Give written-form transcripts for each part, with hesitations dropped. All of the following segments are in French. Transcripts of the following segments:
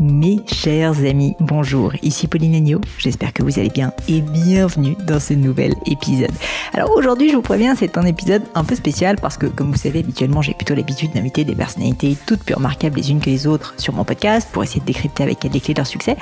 Mes chers amis, bonjour, ici Pauline Legnaud, j'espère que vous allez bien et bienvenue dans ce nouvel épisode. Alors aujourd'hui je vous préviens, c'est un épisode un peu spécial parce que comme vous savez habituellement j'ai plutôt l'habitude d'inviter des personnalités toutes plus remarquables les unes que les autres sur mon podcast pour essayer de décrypter avec elles les clés de leur succès.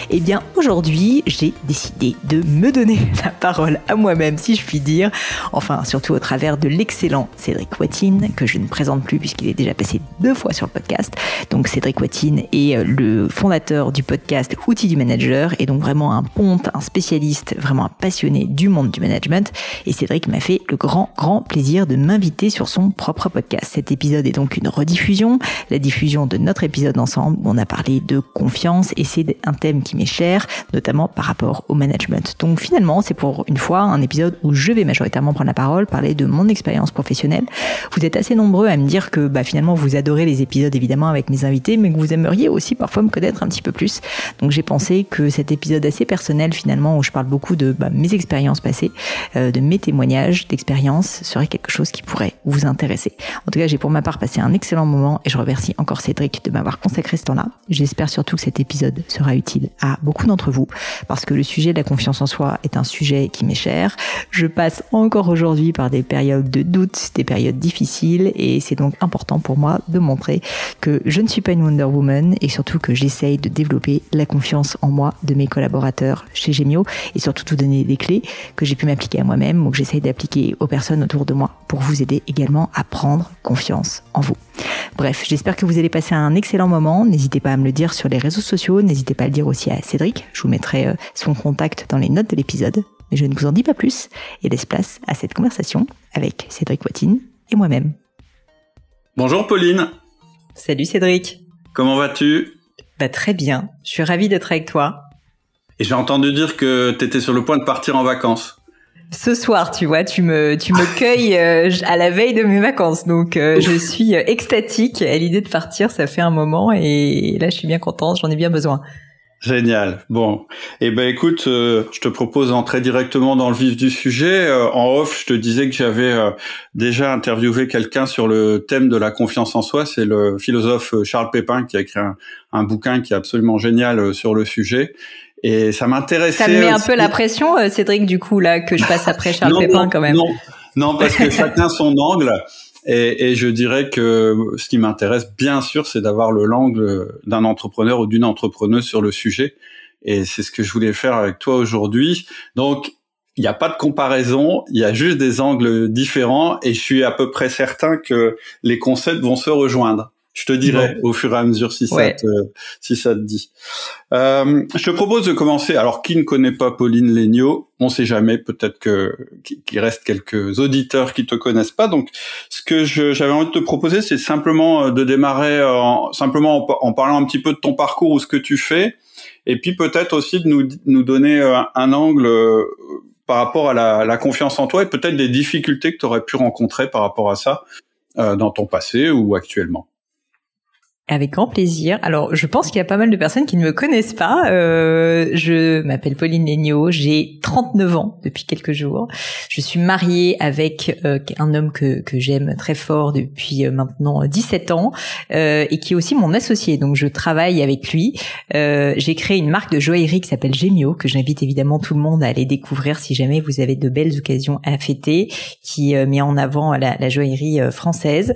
Et bien aujourd'hui j'ai décidé de me donner la parole à moi-même si je puis dire, enfin surtout au travers de l'excellent Cédric Watine que je ne présente plus puisqu'il est déjà passé 2 fois sur le podcast. Donc Cédric Watine est le fondateur du podcast Outils du Manager et donc vraiment un ponte, un spécialiste, vraiment un passionné du monde du management. Et Cédric m'a fait le grand plaisir de m'inviter sur son propre podcast. Cet épisode est donc une rediffusion, la diffusion de notre épisode ensemble où on a parlé de confiance et c'est un thème qui m'est cher, notamment par rapport au management. Donc finalement, c'est pour une fois un épisode où je vais majoritairement prendre la parole, parler de mon expérience professionnelle. Vous êtes assez nombreux à me dire que finalement vous adorez les épisodes évidemment avec mes invités, mais que vous aimeriez aussi parfois me connaître un petit peu plus. Donc j'ai pensé que cet épisode assez personnel finalement où je parle beaucoup de mes expériences passées, de mes témoignages d'expérience serait quelque chose qui pourrait vous intéresser. En tout cas, j'ai pour ma part passé un excellent moment et je remercie encore Cédric de m'avoir consacré ce temps-là. J'espère surtout que cet épisode sera utile à beaucoup d'entre vous parce que le sujet de la confiance en soi est un sujet qui m'est cher. Je passe encore aujourd'hui par des périodes de doute, des périodes difficiles et c'est donc important pour moi de montrer que je ne suis pas une Wonder Woman et surtout que j'essaye de développer la confiance en moi de mes collaborateurs chez Gemio et surtout de donner des clés que j'ai pu m'appliquer à moi-même ou que j'essaye d'appliquer aux personnes autour de moi pour vous aider également à prendre confiance en vous. Bref, j'espère que vous allez passer un excellent moment. N'hésitez pas à me le dire sur les réseaux sociaux, n'hésitez pas à le dire aussi à Cédric. Je vous mettrai son contact dans les notes de l'épisode. Mais je ne vous en dis pas plus et laisse place à cette conversation avec Cédric Watine et moi-même. Bonjour Pauline. Salut Cédric. Comment vas-tu ? Très bien, je suis ravie d'être avec toi. Et j'ai entendu dire que t'étais sur le point de partir en vacances. Ce soir, tu vois, tu me cueilles à la veille de mes vacances, donc je suis extatique à l'idée de partir, ça fait un moment et là je suis bien contente, j'en ai bien besoin. Génial. Bon, écoute, je te propose d'entrer directement dans le vif du sujet. En off, je te disais que j'avais déjà interviewé quelqu'un sur le thème de la confiance en soi. C'est le philosophe Charles Pépin qui a écrit un bouquin qui est absolument génial sur le sujet. Et ça m'intéressait. Ça me met aussi. Un peu la pression, Cédric, du coup, là, que je passe après Charles Pépin quand même. Non, parce que chacun son angle. Et je dirais que ce qui m'intéresse, bien sûr, c'est d'avoir l'angle d'un entrepreneur ou d'une entrepreneuse sur le sujet. Et c'est ce que je voulais faire avec toi aujourd'hui. Donc, il n'y a pas de comparaison, il y a juste des angles différents. Et je suis à peu près certain que les concepts vont se rejoindre. Je te dirai au fur et à mesure si ça te dit. Je te propose de commencer. Alors, qui ne connaît pas Pauline Legnaud ? On sait jamais, peut-être qu'il reste quelques auditeurs qui te connaissent pas. Donc, ce que j'avais envie de te proposer, c'est simplement de démarrer en parlant un petit peu de ton parcours ou ce que tu fais, et puis peut-être aussi de nous donner un angle par rapport à la confiance en toi et peut-être des difficultés que tu aurais pu rencontrer par rapport à ça dans ton passé ou actuellement. Avec grand plaisir. Alors, je pense qu'il y a pas mal de personnes qui ne me connaissent pas. Je m'appelle Pauline Legnaud, j'ai 39 ans depuis quelques jours. Je suis mariée avec un homme que j'aime très fort depuis maintenant 17 ans et qui est aussi mon associé. Donc, je travaille avec lui. J'ai créé une marque de joaillerie qui s'appelle Gemio, que j'invite évidemment tout le monde à aller découvrir si jamais vous avez de belles occasions à fêter, qui met en avant la joaillerie française.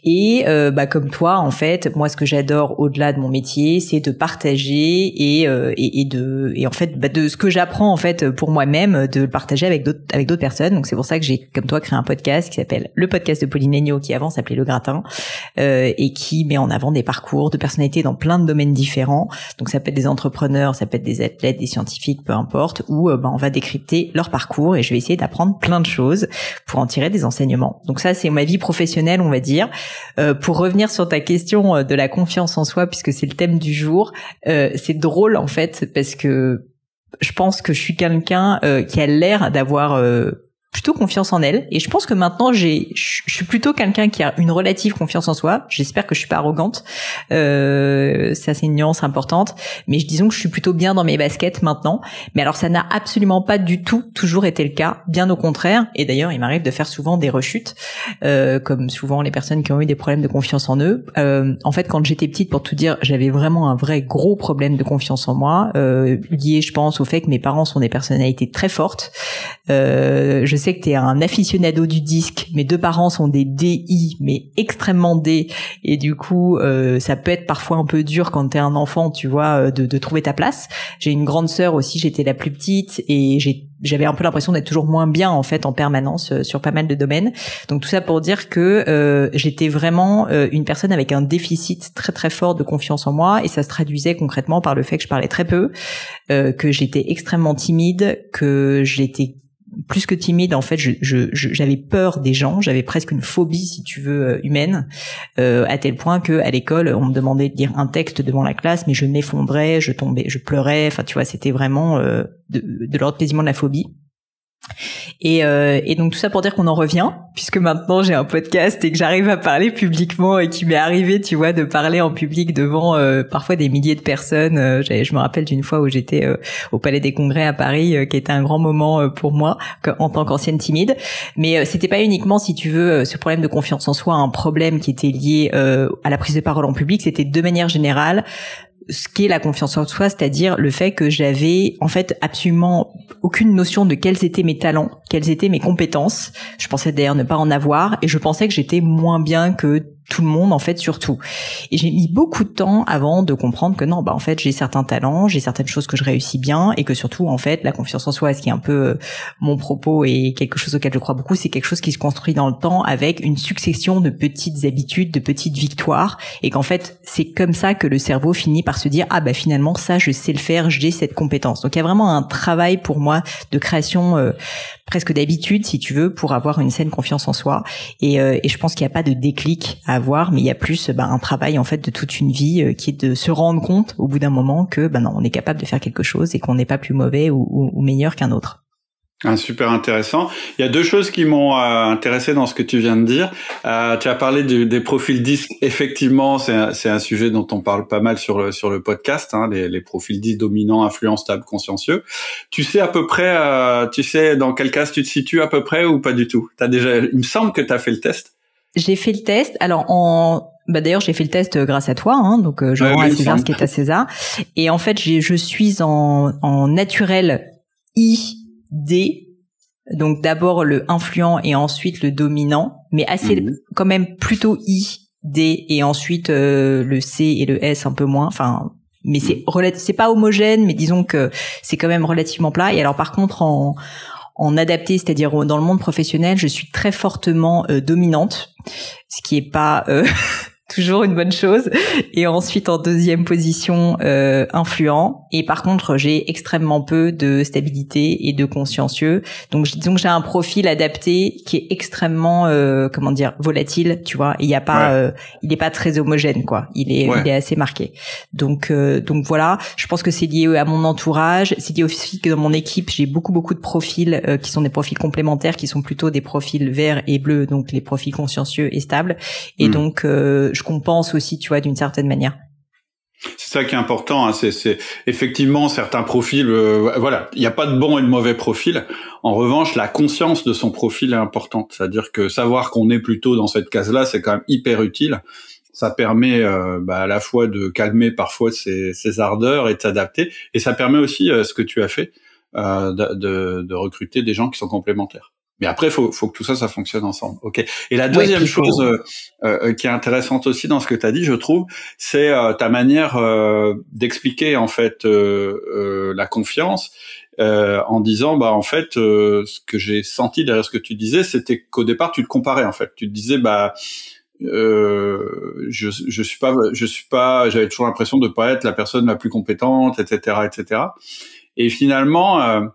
Et comme toi, en fait, moi, ce que j'adore au-delà de mon métier, c'est de partager et en fait de ce que j'apprends en fait pour moi-même, de le partager avec d'autres personnes. Donc c'est pour ça que j'ai comme toi créé un podcast qui s'appelle le podcast de Pauline Legnaud, qui avant s'appelait Le Gratin, et qui met en avant des parcours de personnalités dans plein de domaines différents. Donc ça peut être des entrepreneurs, ça peut être des athlètes, des scientifiques, peu importe, où on va décrypter leur parcours et je vais essayer d'apprendre plein de choses pour en tirer des enseignements. Donc ça c'est ma vie professionnelle, on va dire. Pour revenir sur ta question de la confiance en soi, puisque c'est le thème du jour, c'est drôle en fait parce que je pense que je suis quelqu'un qui a l'air d'avoir plutôt confiance en elle, et je pense que maintenant je suis plutôt quelqu'un qui a une relative confiance en soi. J'espère que je suis pas arrogante, ça c'est une nuance importante, mais disons que je suis plutôt bien dans mes baskets maintenant. Mais alors ça n'a absolument pas du tout toujours été le cas, bien au contraire, et d'ailleurs il m'arrive de faire souvent des rechutes, comme souvent les personnes qui ont eu des problèmes de confiance en eux. En fait, quand j'étais petite, pour tout dire, j'avais vraiment un vrai gros problème de confiance en moi, lié je pense au fait que mes parents sont des personnalités très fortes. Je sais que t'es un aficionado du disque, mes 2 parents sont des DI, mais extrêmement D, et du coup ça peut être parfois un peu dur quand t'es un enfant, tu vois, de trouver ta place. J'ai une grande sœur aussi, j'étais la plus petite, et j'avais un peu l'impression d'être toujours moins bien en fait en permanence sur pas mal de domaines. Donc tout ça pour dire que j'étais vraiment une personne avec un déficit très très fort de confiance en moi, et ça se traduisait concrètement par le fait que je parlais très peu, que j'étais extrêmement timide, que j'étais plus que timide, en fait, j'avais peur des gens, j'avais presque une phobie, si tu veux, humaine, à tel point que à l'école, on me demandait de lire un texte devant la classe, mais je m'effondrais, je tombais, je pleurais. Enfin, tu vois, c'était vraiment de l'ordre quasiment de la phobie. Et donc tout ça pour dire qu'on en revient, puisque maintenant j'ai un podcast et que j'arrive à parler publiquement, et qu'il m'est arrivé, tu vois, de parler en public devant parfois des milliers de personnes. Je me rappelle d'une fois où j'étais au Palais des Congrès à Paris, qui était un grand moment pour moi en tant qu'ancienne timide. Mais c'était pas uniquement, si tu veux, ce problème de confiance en soi, un problème qui était lié à la prise de parole en public. C'était de manière générale ce qu'est la confiance en soi, c'est-à-dire le fait que j'avais en fait absolument aucune notion de quels étaient mes talents, quelles étaient mes compétences. Je pensais d'ailleurs ne pas en avoir, et je pensais que j'étais moins bien que tout le monde en fait, surtout. Et j'ai mis beaucoup de temps avant de comprendre que non, en fait j'ai certains talents, j'ai certaines choses que je réussis bien, et que surtout en fait la confiance en soi, ce qui est un peu mon propos et quelque chose auquel je crois beaucoup, c'est quelque chose qui se construit dans le temps avec une succession de petites habitudes, de petites victoires, et qu'en fait c'est comme ça que le cerveau finit par se dire finalement ça je sais le faire, j'ai cette compétence. Donc il y a vraiment un travail pour moi de création presque d'habitude, si tu veux, pour avoir une saine confiance en soi. Et je pense qu'il n'y a pas de déclic à avoir, mais il y a plus un travail en fait de toute une vie qui est de se rendre compte au bout d'un moment que non, on est capable de faire quelque chose et qu'on n'est pas plus mauvais ou meilleur qu'un autre. Super intéressant. Il y a 2 choses qui m'ont intéressé dans ce que tu viens de dire. Tu as parlé des profils disques. Effectivement, c'est un sujet dont on parle pas mal sur le podcast, les profils disques dominants, influents, stables, consciencieux. Tu sais à peu près, tu sais dans quelle case tu te situes à peu près ou pas du tout? Il me semble que tu as fait le test. J'ai fait le test. Alors d'ailleurs, j'ai fait le test grâce à toi, donc je rends à César ce qui est à César. Et en fait, je suis en naturel ID, donc d'abord le influent et ensuite le dominant, mais assez quand même plutôt ID, et ensuite le C et le S un peu moins. Enfin, mais c'est pas homogène, mais disons que c'est quand même relativement plat. Et alors par contre en adapté, c'est-à-dire dans le monde professionnel, je suis très fortement dominante, ce qui est pas toujours une bonne chose. Et ensuite, en deuxième position, influent. Et par contre, j'ai extrêmement peu de stabilité et de consciencieux. Donc, disons que j'ai un profil adapté qui est extrêmement, volatile, tu vois. Il y a pas, il est pas très homogène, quoi. Il est assez marqué. Donc voilà. Je pense que c'est lié à mon entourage. C'est lié aussi que dans mon équipe, j'ai beaucoup de profils qui sont des profils complémentaires, qui sont plutôt des profils verts et bleus, donc les profils consciencieux et stables. Et donc je compense aussi, tu vois, d'une certaine manière. C'est ça qui est important, c'est effectivement certains profils, il n'y a pas de bon et de mauvais profil. En revanche, la conscience de son profil est importante, c'est-à-dire que savoir qu'on est plutôt dans cette case-là, c'est quand même hyper utile. Ça permet à la fois de calmer parfois ses ardeurs et de s'adapter, et ça permet aussi ce que tu as fait, de recruter des gens qui sont complémentaires. Mais après, faut que tout ça fonctionne ensemble. Ok. Et la deuxième chose qui est intéressante aussi dans ce que tu as dit, je trouve, c'est ta manière d'expliquer en fait la confiance en disant en fait ce que j'ai senti derrière ce que tu disais, c'était qu'au départ tu te comparais en fait. Tu te disais je suis pas, j'avais toujours l'impression de pas être la personne la plus compétente, etc. Et finalement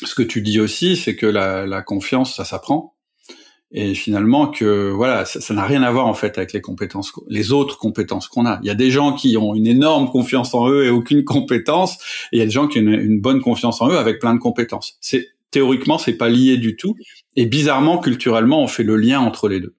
ce que tu dis aussi, c'est que la confiance, ça s'apprend. Et finalement, que ça n'a rien à voir en fait avec les autres compétences qu'on a. Il y a des gens qui ont une énorme confiance en eux et aucune compétence, et il y a des gens qui ont une bonne confiance en eux avec plein de compétences. C'est théoriquement, c'est pas lié du tout. Et bizarrement, culturellement, on fait le lien entre les deux.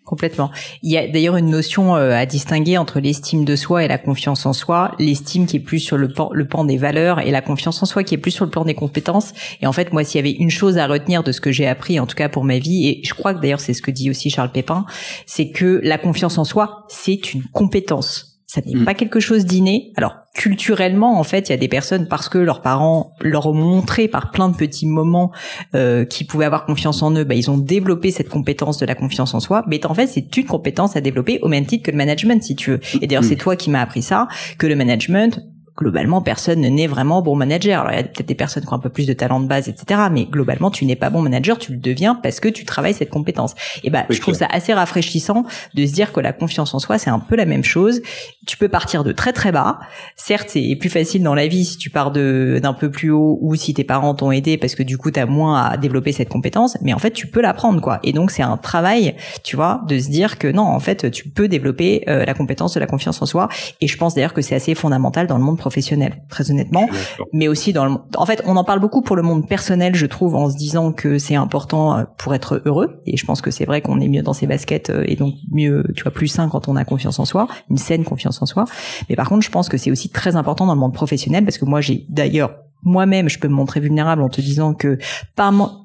Complètement. Il y a d'ailleurs une notion à distinguer entre l'estime de soi et la confiance en soi. L'estime qui est plus sur le pan des valeurs et la confiance en soi qui est plus sur le plan des compétences. Et en fait, moi, s'il y avait une chose à retenir de ce que j'ai appris, en tout cas pour ma vie, et je crois que d'ailleurs c'est ce que dit aussi Charles Pépin, c'est que la confiance en soi, c'est une compétence. Ça n'est pas quelque chose d'inné. Alors, culturellement, en fait, il y a des personnes, parce que leurs parents leur ont montré par plein de petits moments qu'ils pouvaient avoir confiance en eux, ils ont développé cette compétence de la confiance en soi. Mais en fait, c'est une compétence à développer au même titre que le management, si tu veux. Et d'ailleurs, c'est toi qui m'as appris ça, que le management... Globalement, personne ne naît vraiment bon manager. Alors, il y a peut-être des personnes qui ont un peu plus de talent de base, etc. Mais globalement, tu n'es pas bon manager, tu le deviens parce que tu travailles cette compétence. Et je trouve ça assez rafraîchissant de se dire que la confiance en soi, c'est un peu la même chose. Tu peux partir de très très bas. Certes, c'est plus facile dans la vie si tu pars d'un peu plus haut ou si tes parents t'ont aidé parce que du coup, t'as moins à développer cette compétence. Mais en fait, tu peux l'apprendre, quoi. Et donc, c'est un travail, tu vois, de se dire que non, en fait, tu peux développer la compétence de la confiance en soi. Et je pense d'ailleurs que c'est assez fondamental dans le monde professionnel, très honnêtement, mais aussi en fait, on en parle beaucoup pour le monde personnel, je trouve, en se disant que c'est important pour être heureux, et je pense que c'est vrai qu'on est mieux dans ses baskets, et donc mieux, tu vois, plus sain quand on a confiance en soi, une saine confiance en soi, mais par contre, je pense que c'est aussi très important dans le monde professionnel, parce que moi, j'ai d'ailleurs moi-même, je peux me montrer vulnérable en te disant que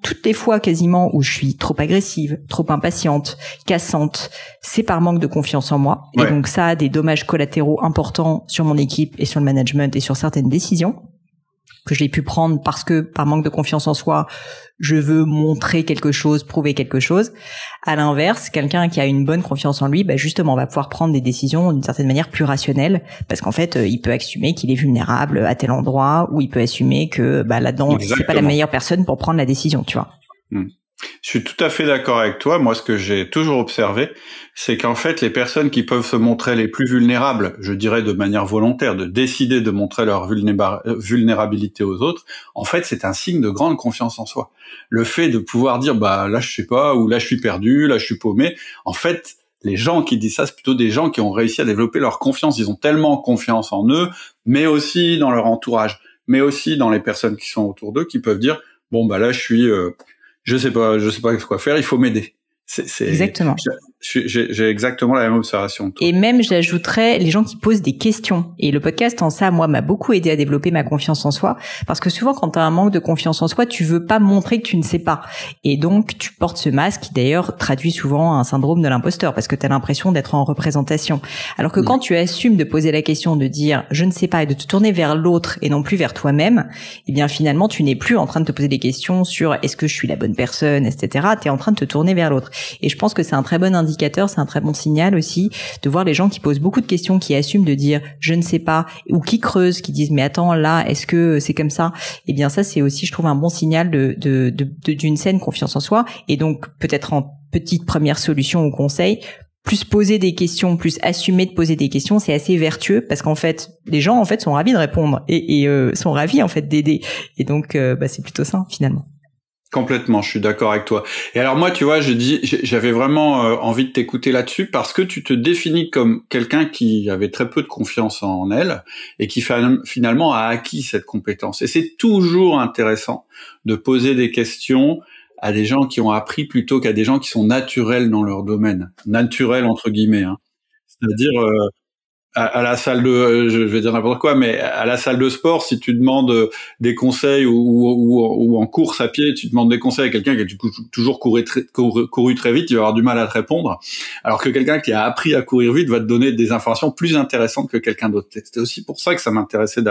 toutes les fois quasiment où je suis trop agressive, trop impatiente, cassante, c'est par manque de confiance en moi. Ouais. Et donc ça a des dommages collatéraux importants sur mon équipe et sur le management et sur certaines décisions que j'ai pu prendre parce que par manque de confiance en soi, je veux montrer quelque chose, prouver quelque chose. À l'inverse, quelqu'un qui a une bonne confiance en lui, justement, va pouvoir prendre des décisions d'une certaine manière plus rationnelles, parce qu'en fait, il peut assumer qu'il est vulnérable à tel endroit, ou il peut assumer que là-dedans, c'est pas la meilleure personne pour prendre la décision, tu vois. Je suis tout à fait d'accord avec toi. Moi, ce que j'ai toujours observé, c'est qu'en fait, les personnes qui peuvent se montrer les plus vulnérables, je dirais de manière volontaire, de décider de montrer leur vulnérabilité aux autres, en fait, c'est un signe de grande confiance en soi. Le fait de pouvoir dire, là, je sais pas, ou là, je suis perdu, là, je suis paumé, en fait, les gens qui disent ça, c'est plutôt des gens qui ont réussi à développer leur confiance. Ils ont tellement confiance en eux, mais aussi dans leur entourage, mais aussi dans les personnes qui sont autour d'eux, qui peuvent dire, là, je suis... je sais pas quoi faire, il faut m'aider. Exactement. J'ai exactement la même observation que toi. Et même, j'ajouterais les gens qui posent des questions. Et le podcast, en ça, moi, m'a beaucoup aidé à développer ma confiance en soi. Parce que souvent, quand tu as un manque de confiance en soi, tu veux pas montrer que tu ne sais pas. Et donc, tu portes ce masque qui, d'ailleurs, traduit souvent un syndrome de l'imposteur parce que tu as l'impression d'être en représentation. Alors que quand tu assumes de poser la question, de dire « je ne sais pas » et de te tourner vers l'autre et non plus vers toi-même, eh bien, finalement, tu n'es plus en train de te poser des questions sur « est-ce que je suis la bonne personne ?» etc. Tu es en train de te tourner vers l'autre. Et je pense que c'est un très bon indicateur, c'est un très bon signal aussi de voir les gens qui posent beaucoup de questions, qui assument de dire je ne sais pas, ou qui creusent, qui disent mais attends là, est-ce que c'est comme ça? Eh bien ça c'est aussi, je trouve, un bon signal d'une saine confiance en soi. Et donc peut-être en petite première solution ou conseil, plus poser des questions, plus assumer de poser des questions, c'est assez vertueux parce qu'en fait les gens en fait sont ravis de répondre et sont ravis en fait d'aider. Et donc c'est plutôt sain finalement. Complètement, je suis d'accord avec toi. Et alors moi, tu vois, j'avais vraiment envie de t'écouter là-dessus parce que tu te définis comme quelqu'un qui avait très peu de confiance en elle et qui finalement a acquis cette compétence. Et c'est toujours intéressant de poser des questions à des gens qui ont appris plutôt qu'à des gens qui sont naturels dans leur domaine. Naturels entre guillemets, hein. C'est-à-dire... à la salle de, je vais dire n'importe quoi, mais à la salle de sport, si tu demandes des conseils ou en course à pied, tu demandes des conseils à quelqu'un qui a toujours couru très vite, il va avoir du mal à te répondre. Alors que quelqu'un qui a appris à courir vite va te donner des informations plus intéressantes que quelqu'un d'autre. C'était aussi pour ça que ça m'intéressait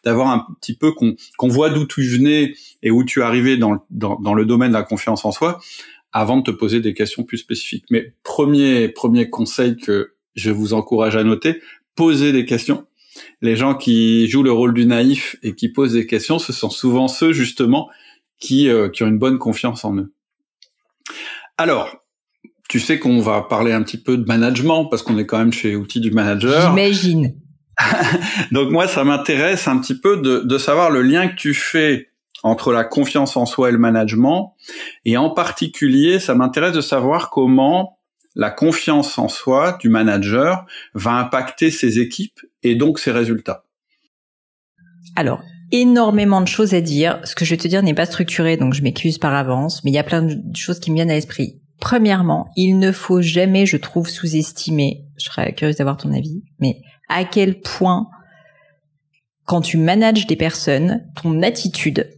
d'avoir un petit peu qu'on voit d'où tu venais et où tu arrivais dans le domaine de la confiance en soi avant de te poser des questions plus spécifiques. Mais premier conseil que je vous encourage à noter, poser des questions. Les gens qui jouent le rôle du naïf et qui posent des questions, ce sont souvent ceux, justement, qui ont une bonne confiance en eux. Alors, tu sais qu'on va parler un petit peu de management, parce qu'on est quand même chez Outils du Manager. J'imagine. Donc moi, ça m'intéresse un petit peu de savoir le lien que tu fais entre la confiance en soi et le management. Et en particulier, ça m'intéresse de savoir comment la confiance en soi du manager va impacter ses équipes et donc ses résultats. Alors, énormément de choses à dire. Ce que je vais te dire n'est pas structuré, donc je m'excuse par avance, mais il y a plein de choses qui me viennent à l'esprit. Premièrement, il ne faut jamais, je trouve, sous-estimer, je serais curieuse d'avoir ton avis, mais à quel point, quand tu manages des personnes, ton attitude,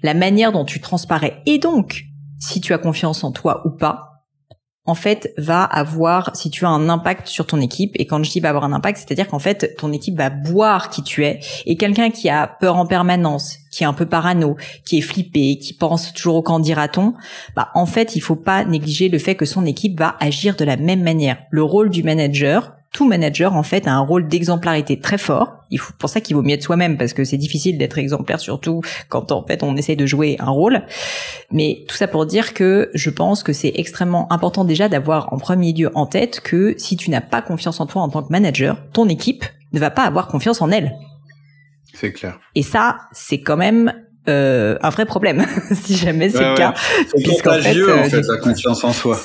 la manière dont tu transparais, et donc, si tu as confiance en toi ou pas, en fait, va avoir, si tu as un impact sur ton équipe, et quand je dis va avoir un impact, c'est-à-dire qu'en fait, ton équipe va boire qui tu es, et quelqu'un qui a peur en permanence, qui est un peu parano, qui est flippé, qui pense toujours au qu'en dira-t-on, en fait, il faut pas négliger le fait que son équipe va agir de la même manière. Le rôle du manager, tout manager, en fait, a un rôle d'exemplarité très fort. Pour ça qu'il vaut mieux être soi-même, parce que c'est difficile d'être exemplaire, surtout quand, en fait, on essaie de jouer un rôle. Mais tout ça pour dire que je pense que c'est extrêmement important déjà d'avoir en premier lieu en tête que si tu n'as pas confiance en toi en tant que manager, ton équipe ne va pas avoir confiance en elle. C'est clair. Et ça, c'est quand même un vrai problème, si jamais c'est le cas. C'est contagieux, en fait, la confiance en soi.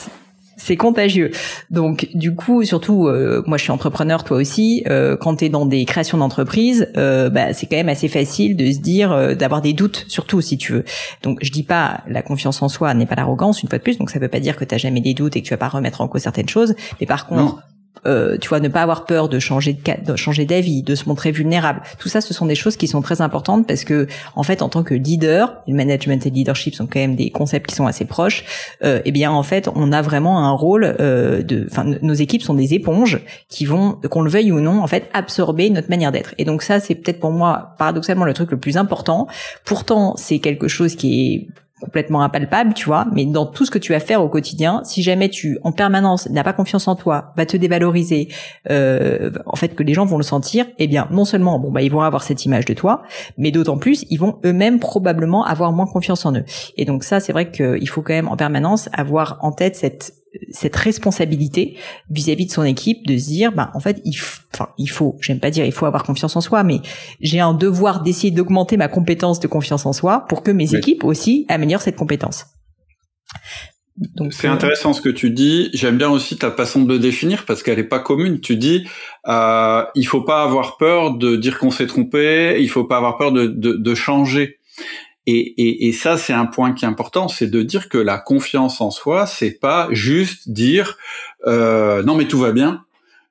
C'est contagieux. Donc, du coup, surtout, moi, je suis entrepreneur, toi aussi. Quand t'es dans des créations d'entreprises, c'est quand même assez facile de se dire, d'avoir des doutes, surtout si tu veux. Donc, je dis pas, la confiance en soi n'est pas l'arrogance, une fois de plus. Donc, ça veut pas dire que t'as jamais des doutes et que tu vas pas remettre en cause certaines choses. Mais par contre, tu vois, ne pas avoir peur de changer d'avis, de se montrer vulnérable. Tout ça, ce sont des choses qui sont très importantes parce que, en fait, en tant que leader, le management et le leadership sont quand même des concepts qui sont assez proches. En fait, on a vraiment un rôle nos équipes sont des éponges qui vont, qu'on le veuille ou non, en fait, absorber notre manière d'être. Et donc ça, c'est peut-être pour moi, paradoxalement, le truc le plus important. Pourtant, c'est quelque chose qui est complètement impalpable, tu vois, mais dans tout ce que tu vas faire au quotidien, si jamais tu, en permanence, n'as pas confiance en toi, va te dévaloriser, en fait, que les gens vont le sentir, non seulement, ils vont avoir cette image de toi, mais d'autant plus, ils vont eux-mêmes probablement avoir moins confiance en eux. Et donc ça, c'est vrai qu'il faut quand même en permanence avoir en tête cette responsabilité vis-à-vis de son équipe de se dire, en fait, il faut, j'aime pas dire il faut avoir confiance en soi, mais j'ai un devoir d'essayer d'augmenter ma compétence de confiance en soi pour que mes équipes aussi améliorent cette compétence. Donc, c'est intéressant ce que tu dis. J'aime bien aussi ta façon de le définir parce qu'elle est pas commune. Tu dis, il faut pas avoir peur de dire qu'on s'est trompé, il faut pas avoir peur de changer. Et ça, c'est un point qui est important, c'est de dire que la confiance en soi, c'est pas juste dire non mais tout va bien,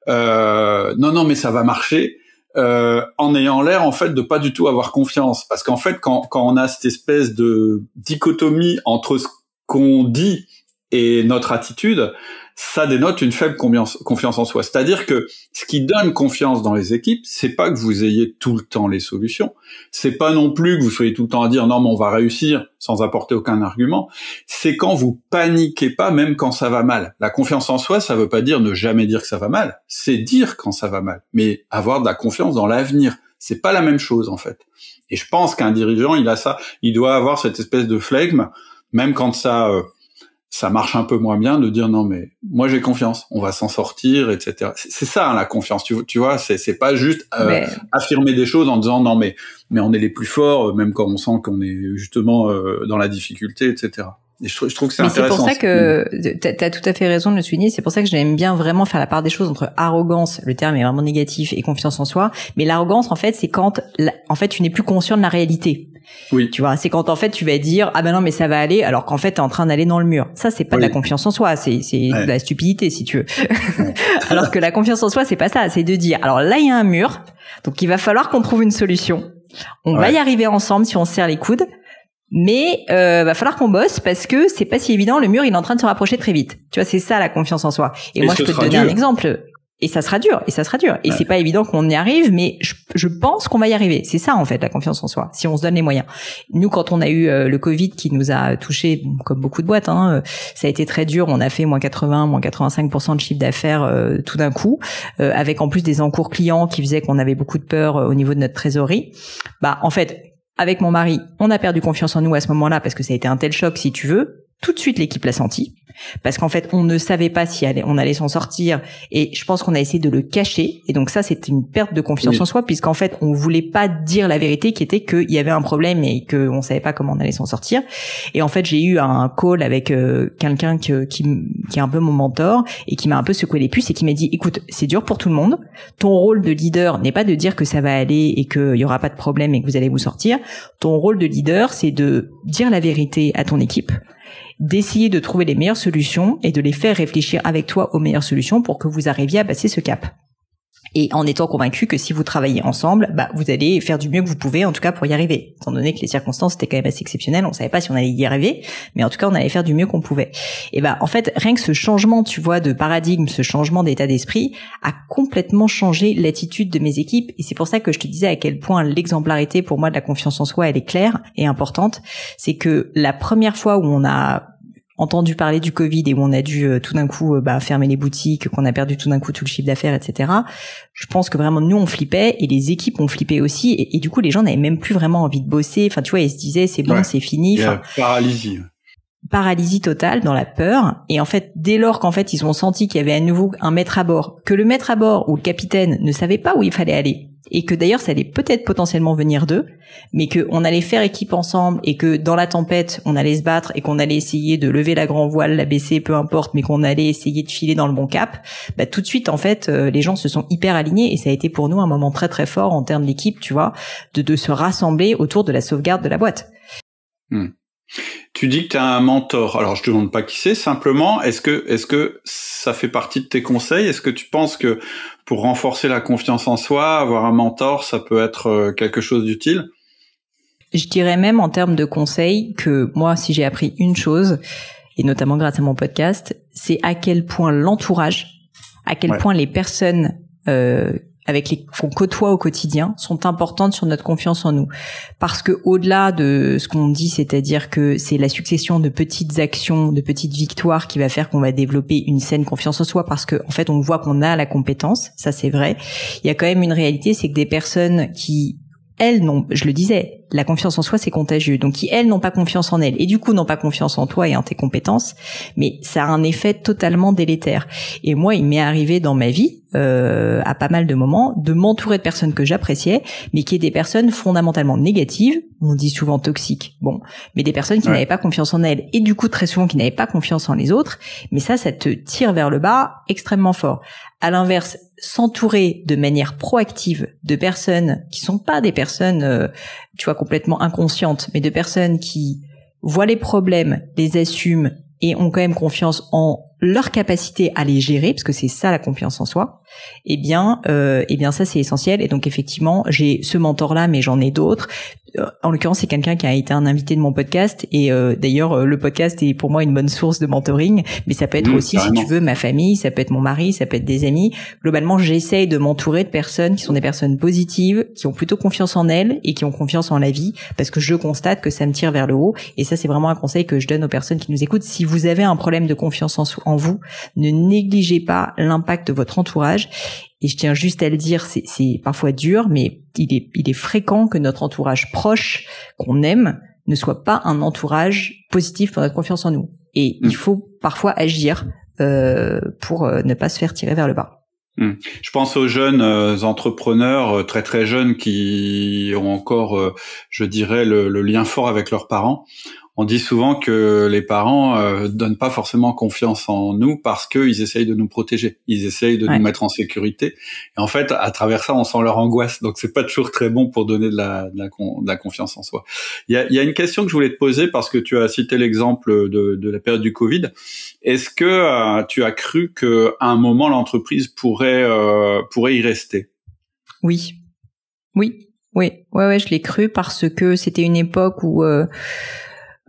non mais ça va marcher, en ayant l'air en fait de pas du tout avoir confiance. Parce qu'en fait, quand on a cette espèce de dichotomie entre ce qu'on dit et notre attitude, ça dénote une faible confiance en soi. C'est-à-dire que ce qui donne confiance dans les équipes, c'est pas que vous ayez tout le temps les solutions. C'est pas non plus que vous soyez tout le temps à dire non mais on va réussir sans apporter aucun argument. C'est quand vous paniquez pas même quand ça va mal. La confiance en soi, ça veut pas dire ne jamais dire que ça va mal. C'est dire quand ça va mal. Mais avoir de la confiance dans l'avenir. C'est pas la même chose, en fait. Et je pense qu'un dirigeant, il a ça. Il doit avoir cette espèce de flegme, même quand ça marche un peu moins bien, de dire non mais moi j'ai confiance, on va s'en sortir, etc. C'est ça la confiance, tu vois, c'est pas juste affirmer des choses en disant non mais on est les plus forts, même quand on sent qu'on est justement dans la difficulté, etc. Et je trouve que c'est intéressant. C'est pour ça que t'as tout à fait raison de le souligner. C'est pour ça que j'aime bien vraiment faire la part des choses entre arrogance, le terme est vraiment négatif, et confiance en soi. Mais l'arrogance, en fait, c'est quand en fait tu n'es plus conscient de la réalité. Oui. Tu vois, c'est quand en fait tu vas dire ah ben non mais ça va aller, alors qu'en fait t'es en train d'aller dans le mur. Ça c'est pas de la confiance en soi, c'est de la stupidité si tu veux. Alors que la confiance en soi c'est pas ça, c'est de dire alors là il y a un mur, donc il va falloir qu'on trouve une solution. On va y arriver ensemble si on se serre les coudes. Mais va falloir qu'on bosse parce que c'est pas si évident, le mur il est en train de se rapprocher très vite. Tu vois, c'est ça la confiance en soi. Et moi je peux te donner un exemple. Et ça sera dur, Et c'est pas évident qu'on y arrive, mais je pense qu'on va y arriver. C'est ça, en fait, la confiance en soi, si on se donne les moyens. Nous, quand on a eu le Covid qui nous a touché, comme beaucoup de boîtes, ça a été très dur. On a fait moins 85% de chiffre d'affaires tout d'un coup, avec en plus des encours clients qui faisaient qu'on avait beaucoup de peur au niveau de notre trésorerie. En fait, avec mon mari, on a perdu confiance en nous à ce moment-là parce que ça a été un tel choc, si tu veux. tout de suite l'équipe l'a senti. Parce qu'en fait, on ne savait pas si on allait s'en sortir, et je pense qu'on a essayé de le cacher. Et donc ça, c'était une perte de confiance en soi, puisqu'en fait, on voulait pas dire la vérité, qui était qu'il y avait un problème et qu'on savait pas comment on allait s'en sortir. Et en fait, j'ai eu un call avec quelqu'un qui est un peu mon mentor et qui m'a un peu secoué les puces et qui m'a dit: écoute, c'est dur pour tout le monde. Ton rôle de leader n'est pas de dire que ça va aller et qu'il y aura pas de problème et que vous allez vous sortir. Ton rôle de leader, c'est de dire la vérité à ton équipe, d'essayer de trouver les meilleures solutions et de les faire réfléchir avec toi aux meilleures solutions pour que vous arriviez à passer ce cap. Et en étant convaincu que si vous travaillez ensemble, vous allez faire du mieux que vous pouvez, en tout cas pour y arriver. Étant donné que les circonstances étaient quand même assez exceptionnelles, on savait pas si on allait y arriver, mais en tout cas on allait faire du mieux qu'on pouvait. Et en fait, rien que ce changement, tu vois, de paradigme, ce changement d'état d'esprit a complètement changé l'attitude de mes équipes. Et c'est pour ça que je te disais à quel point l'exemplarité pour moi de la confiance en soi, elle est claire et importante. C'est que la première fois où on a entendu parler du Covid et où on a dû tout d'un coup fermer les boutiques, qu'on a perdu tout d'un coup tout le chiffre d'affaires, etc. Je pense que vraiment nous on flippait et les équipes ont flippé aussi et du coup les gens n'avaient même plus vraiment envie de bosser. Enfin tu vois, ils se disaient c'est bon, c'est fini. Paralysie totale, dans la peur. Et en fait, dès lors qu'en fait ils ont senti qu'il y avait à nouveau un maître à bord, que le maître à bord ou le capitaine ne savait pas où il fallait aller, et que d'ailleurs ça allait peut-être potentiellement venir d'eux, mais qu'on allait faire équipe ensemble et que dans la tempête on allait se battre et qu'on allait essayer de lever la grand voile, la baisser, peu importe, mais qu'on allait essayer de filer dans le bon cap, tout de suite en fait les gens se sont hyper alignés et ça a été pour nous un moment très très fort en termes d'équipe, tu vois, de se rassembler autour de la sauvegarde de la boîte. Tu dis que tu as un mentor. Alors je te demande pas qui c'est, simplement est-ce que ça fait partie de tes conseils? Est-ce que tu penses que pour renforcer la confiance en soi, avoir un mentor, ça peut être quelque chose d'utile? Je dirais même en termes de conseils que moi, si j'ai appris une chose, et notamment grâce à mon podcast, c'est à quel point l'entourage, à quel point les personnes avec qu'on côtoie au quotidien sont importantes sur notre confiance en nous. Parce que au-delà de ce qu'on dit, c'est-à-dire que c'est la succession de petites actions, de petites victoires qui va faire qu'on va développer une saine confiance en soi, parce que en fait on voit qu'on a la compétence, ça c'est vrai. Il y a quand même une réalité, c'est que des personnes qui elles n'ont, je le disais, la confiance en soi c'est contagieux, donc qui elles n'ont pas confiance en elles et du coup n'ont pas confiance en toi et en tes compétences, mais ça a un effet totalement délétère. Et moi il m'est arrivé dans ma vie à pas mal de moments de m'entourer de personnes que j'appréciais, mais qui étaient des personnes fondamentalement négatives, on dit souvent toxiques, mais des personnes qui n'avaient pas confiance en elles et du coup très souvent qui n'avaient pas confiance en les autres, mais ça te tire vers le bas extrêmement fort. À l'inverse, s'entourer de manière proactive de personnes qui sont pas des personnes tu vois complètement inconscientes, mais de personnes qui voient les problèmes, les assument et ont quand même confiance en leur capacité à les gérer, parce que c'est ça la confiance en soi, eh bien ça c'est essentiel. Et donc effectivement j'ai ce mentor là, mais j'en ai d'autres. En l'occurrence c'est quelqu'un qui a été un invité de mon podcast et d'ailleurs le podcast est pour moi une bonne source de mentoring, mais ça peut être aussi carrément. Si tu veux ma famille, ça peut être mon mari, ça peut être des amis. Globalement j'essaye de m'entourer de personnes qui sont des personnes positives, qui ont plutôt confiance en elles et qui ont confiance en la vie, parce que je constate que ça me tire vers le haut. Et ça c'est vraiment un conseil que je donne aux personnes qui nous écoutent. Si vous avez un problème de confiance en vous, ne négligez pas l'impact de votre entourage. Et je tiens juste à le dire, c'est parfois dur, mais il est fréquent que notre entourage proche, qu'on aime, ne soit pas un entourage positif pour notre confiance en nous. Et il faut parfois agir pour ne pas se faire tirer vers le bas. Je pense aux jeunes entrepreneurs très très jeunes qui ont encore, je dirais, le lien fort avec leurs parents. On dit souvent que les parents donnent pas forcément confiance en nous parce qu'ils essayent de nous protéger, ils essayent de nous mettre en sécurité. Et en fait, à travers ça, on sent leur angoisse. Donc, c'est pas toujours très bon pour donner de la confiance en soi. Il y a une question que je voulais te poser parce que tu as cité l'exemple de la période du Covid. Est-ce que tu as cru qu'à un moment l'entreprise pourrait y rester? Oui, je l'ai cru parce que c'était une époque où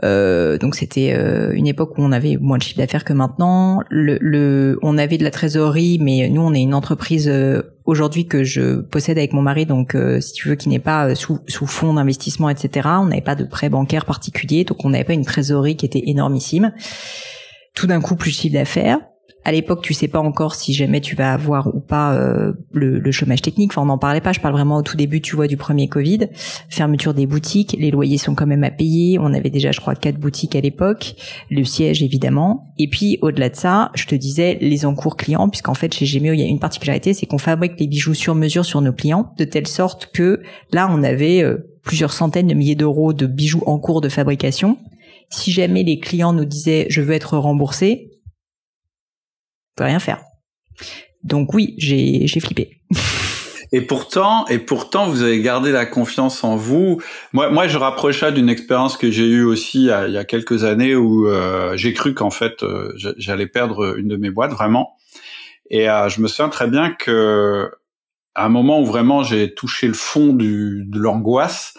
donc c'était une époque où on avait moins de chiffre d'affaires que maintenant. On avait de la trésorerie, mais nous on est une entreprise aujourd'hui que je possède avec mon mari, donc si tu veux, qui n'est pas sous fonds d'investissement, etc. On n'avait pas de prêt bancaire particulier, donc on n'avait pas une trésorerie qui était énormissime. Tout d'un coup, plus de chiffre d'affaires. à l'époque, tu sais pas encore si jamais tu vas avoir ou pas le chômage technique. Enfin, on n'en parlait pas. Je parle vraiment au tout début, tu vois, du premier Covid. Fermeture des boutiques, les loyers sont quand même à payer. On avait déjà, je crois, 4 boutiques à l'époque. Le siège, évidemment. Et puis, au-delà de ça, je te disais les encours clients, puisqu'en fait, chez Gemio, il y a une particularité, c'est qu'on fabrique les bijoux sur mesure sur nos clients, de telle sorte que là, on avait plusieurs centaines de milliers d'euros de bijoux en cours de fabrication. Si jamais les clients nous disaient « je veux être remboursé », on peut rien faire. Donc oui, j'ai flippé. Et pourtant, vous avez gardé la confiance en vous. Moi, je rapprochais d'une expérience que j'ai eue aussi il y a quelques années où j'ai cru qu'en fait j'allais perdre une de mes boîtes vraiment. Et je me souviens très bien que à un moment où vraiment j'ai touché le fond de l'angoisse,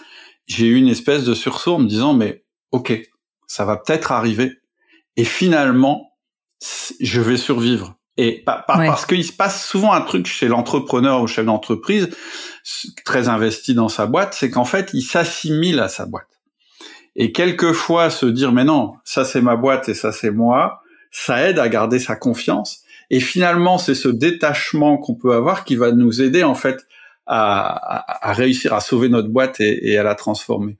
j'ai eu une espèce de sursaut en me disant mais ok, ça va peut-être arriver. Et finalement, je vais survivre. Et parce qu'il se passe souvent un truc chez l'entrepreneur ou chef d'entreprise très investi dans sa boîte, c'est qu'en fait, il s'assimile à sa boîte. Et quelquefois, se dire, mais non, ça c'est ma boîte et ça c'est moi, ça aide à garder sa confiance. Et finalement, c'est ce détachement qu'on peut avoir qui va nous aider en fait à réussir à sauver notre boîte et à la transformer.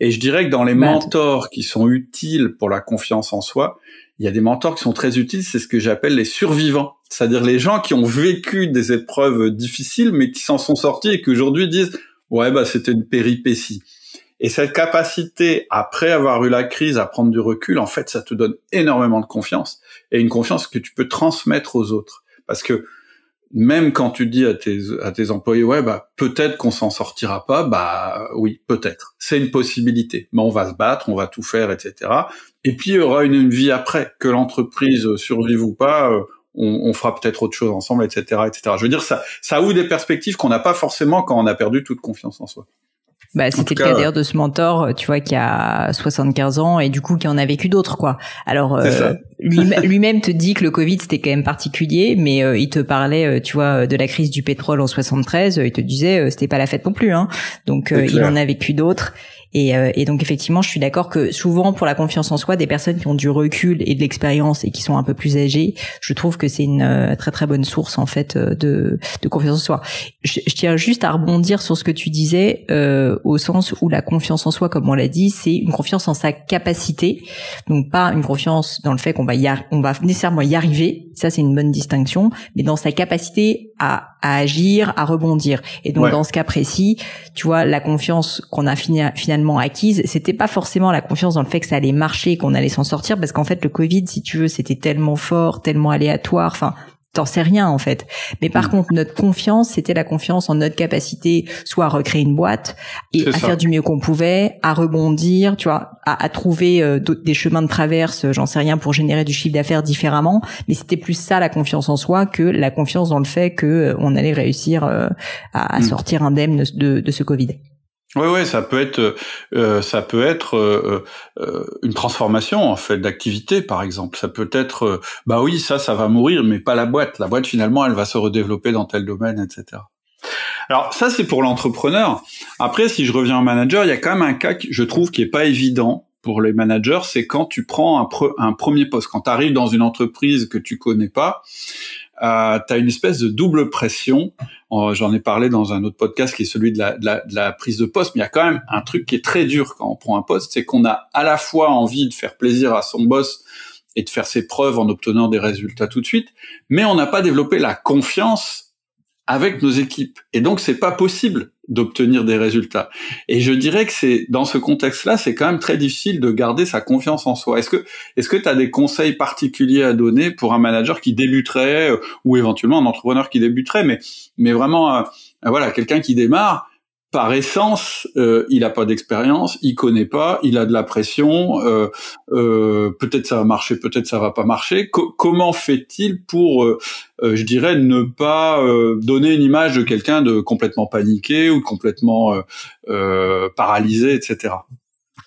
Et je dirais que dans les mentors qui sont utiles pour la confiance en soi, il y a des mentors qui sont très utiles, c'est ce que j'appelle les survivants. C'est-à-dire les gens qui ont vécu des épreuves difficiles, mais qui s'en sont sortis et qui aujourd'hui disent « ouais, c'était une péripétie ». Et cette capacité, après avoir eu la crise, à prendre du recul, en fait, ça te donne énormément de confiance. Et une confiance que tu peux transmettre aux autres. Parce que même quand tu dis à tes employés « ouais, peut-être qu'on s'en sortira pas », oui, peut-être. C'est une possibilité. Mais on va se battre, on va tout faire, etc. Et puis, il y aura une vie après. Que l'entreprise survive ou pas, on fera peut-être autre chose ensemble, etc., etc. Je veux dire, ça ouvre des perspectives qu'on n'a pas forcément quand on a perdu toute confiance en soi. C'était le cas d'ailleurs de ce mentor, tu vois, qui a 75 ans et du coup qui en a vécu d'autres, quoi. Alors, lui-même te dit que le Covid c'était quand même particulier, mais il te parlait, tu vois, de la crise du pétrole en 73. Il te disait c'était pas la fête non plus, hein. Donc il en a vécu d'autres. Et donc effectivement, je suis d'accord que souvent pour la confiance en soi, des personnes qui ont du recul et de l'expérience et qui sont un peu plus âgées, je trouve que c'est une très très bonne source en fait de confiance en soi. Je tiens juste à rebondir sur ce que tu disais au sens où la confiance en soi, comme on l'a dit, c'est une confiance en sa capacité, donc pas une confiance dans le fait qu'on va nécessairement y arriver. Ça c'est une bonne distinction, mais dans sa capacité à agir, à rebondir. Et donc dans ce cas précis, tu vois, la confiance qu'on a finalement acquise, c'était pas forcément la confiance dans le fait que ça allait marcher, qu'on allait s'en sortir, parce qu'en fait le Covid, si tu veux, c'était tellement fort, tellement aléatoire, enfin t'en sais rien en fait. Mais par contre, notre confiance, c'était la confiance en notre capacité soit à recréer une boîte et à faire du mieux qu'on pouvait, à rebondir, tu vois, à trouver des chemins de traverse, j'en sais rien, pour générer du chiffre d'affaires différemment. Mais c'était plus ça la confiance en soi que la confiance dans le fait que on allait réussir à sortir indemne de ce Covid. Oui, ça peut être une transformation en fait d'activité par exemple. Ça peut être ça va mourir, mais pas la boîte. La boîte finalement, elle va se redévelopper dans tel domaine, etc. Alors ça c'est pour l'entrepreneur. Après, si je reviens en manager, il y a quand même un cas je trouve qui est pas évident pour les managers, c'est quand tu prends un premier poste, quand tu arrives dans une entreprise que tu connais pas. T'as une espèce de double pression. J'en ai parlé dans un autre podcast qui est celui de la prise de poste, mais il y a quand même un truc qui est très dur quand on prend un poste, c'est qu'on a à la fois envie de faire plaisir à son boss et de faire ses preuves en obtenant des résultats tout de suite, mais on n'a pas développé la confiance avec nos équipes. Et donc, c'est pas possible d'obtenir des résultats. Et je dirais que c'est, dans ce contexte-là, c'est quand même très difficile de garder sa confiance en soi. Est-ce que tu as des conseils particuliers à donner pour un manager qui débuterait, ou éventuellement un entrepreneur qui débuterait, mais vraiment, quelqu'un qui démarre, par essence, il a pas d'expérience, il connaît pas, il a de la pression, peut-être ça va marcher, peut-être ça va pas marcher. Comment fait-il pour, je dirais, ne pas donner une image de quelqu'un de complètement paniqué ou complètement paralysé, etc.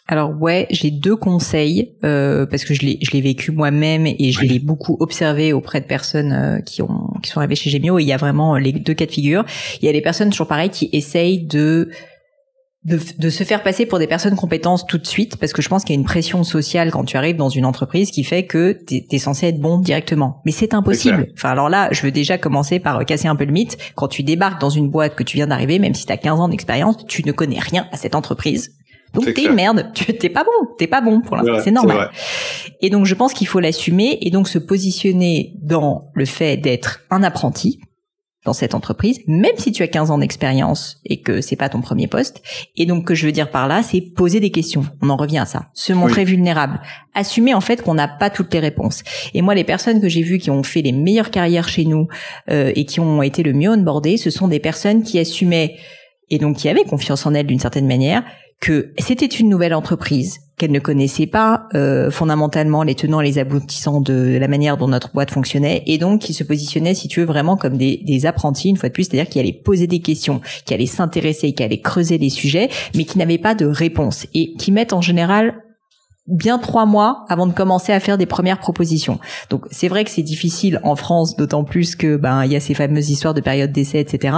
Alors j'ai 2 conseils parce que je l'ai vécu moi-même et je l'ai beaucoup observé auprès de personnes qui sont arrivées chez Gemio, et il y a vraiment les 2 cas de figure. Il y a les personnes toujours pareil qui essayent de de se faire passer pour des personnes compétentes tout de suite, parce que je pense qu'il y a une pression sociale quand tu arrives dans une entreprise qui fait que t'es censé être bon directement. Mais c'est impossible. Enfin, alors là, je veux déjà commencer par casser un peu le mythe. Quand tu débarques dans une boîte que tu viens d'arriver, même si t'as 15 ans d'expérience, tu ne connais rien à cette entreprise. Donc t'es une merde, t'es pas bon pour l'instant, c'est normal. Et donc je pense qu'il faut l'assumer et donc se positionner dans le fait d'être un apprenti dans cette entreprise, même si tu as 15 ans d'expérience et que c'est pas ton premier poste. Et donc, que je veux dire par là, c'est poser des questions. On en revient à ça. Se montrer vulnérable. Assumer, en fait, qu'on n'a pas toutes les réponses. Et moi, les personnes que j'ai vues qui ont fait les meilleures carrières chez nous, et qui ont été le mieux onboardées, ce sont des personnes qui assumaient et donc qui avaient confiance en elles d'une certaine manière, que c'était une nouvelle entreprise, qu'elle ne connaissait pas fondamentalement les tenants et les aboutissants de la manière dont notre boîte fonctionnait, et donc qui se positionnaient, si tu veux, vraiment comme des apprentis, une fois de plus, c'est-à-dire qui allaient poser des questions, qui allaient s'intéresser, qui allaient creuser des sujets, mais qui n'avaient pas de réponse, et qui mettent en général bien 3 mois avant de commencer à faire des premières propositions. Donc c'est vrai que c'est difficile en France, d'autant plus que il y a ces fameuses histoires de période d'essai, etc.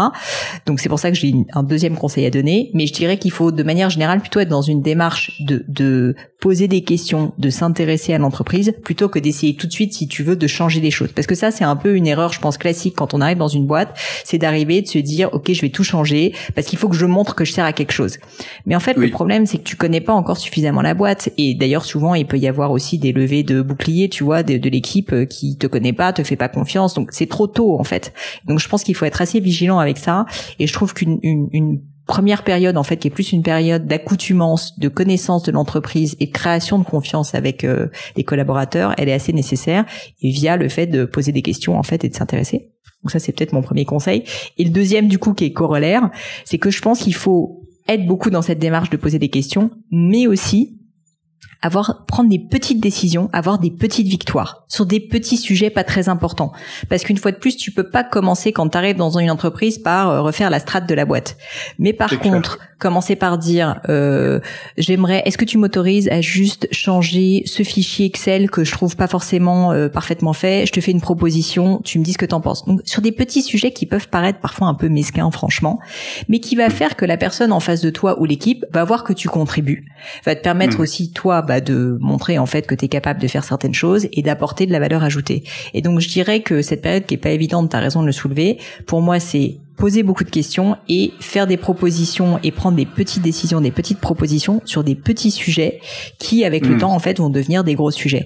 Donc c'est pour ça que j'ai un deuxième conseil à donner, mais je dirais qu'il faut de manière générale plutôt être dans une démarche de poser des questions, de s'intéresser à l'entreprise, plutôt que d'essayer tout de suite, si tu veux, de changer les choses. Parce que ça, c'est un peu une erreur, je pense, classique quand on arrive dans une boîte, c'est d'arriver, de se dire, ok, je vais tout changer, parce qu'il faut que je montre que je sers à quelque chose. Mais en fait, le problème, c'est que tu connais pas encore suffisamment la boîte, et d'ailleurs, souvent, il peut y avoir aussi des levées de boucliers, tu vois, de l'équipe qui te connaît pas, te fait pas confiance, donc c'est trop tôt, en fait. Donc je pense qu'il faut être assez vigilant avec ça, et je trouve qu'une première période, en fait, qui est plus une période d'accoutumance, de connaissance de l'entreprise et de création de confiance avec les collaborateurs, elle est assez nécessaire, et via le fait de poser des questions, en fait, et de s'intéresser. Donc ça, c'est peut-être mon premier conseil. Et le deuxième, du coup, qui est corollaire, c'est que je pense qu'il faut être beaucoup dans cette démarche de poser des questions, mais aussi prendre des petites décisions, avoir des petites victoires sur des petits sujets pas très importants. Parce qu'une fois de plus, tu peux pas commencer quand tu arrives dans une entreprise par refaire la strate de la boîte. Mais par contre, commencer par dire est-ce que tu m'autorises à juste changer ce fichier Excel que je trouve pas forcément parfaitement fait, je te fais une proposition, tu me dis ce que t'en penses. Donc sur des petits sujets qui peuvent paraître parfois un peu mesquins franchement, mais qui va faire que la personne en face de toi ou l'équipe va voir que tu contribues, va te permettre aussi toi de montrer en fait que tu es capable de faire certaines choses et d'apporter de la valeur ajoutée. Et donc je dirais que cette période qui est pas évidente, tu as raison de le soulever, pour moi c'est poser beaucoup de questions et faire des propositions et prendre des petites décisions, des petites propositions sur des petits sujets qui avec le temps en fait vont devenir des gros sujets.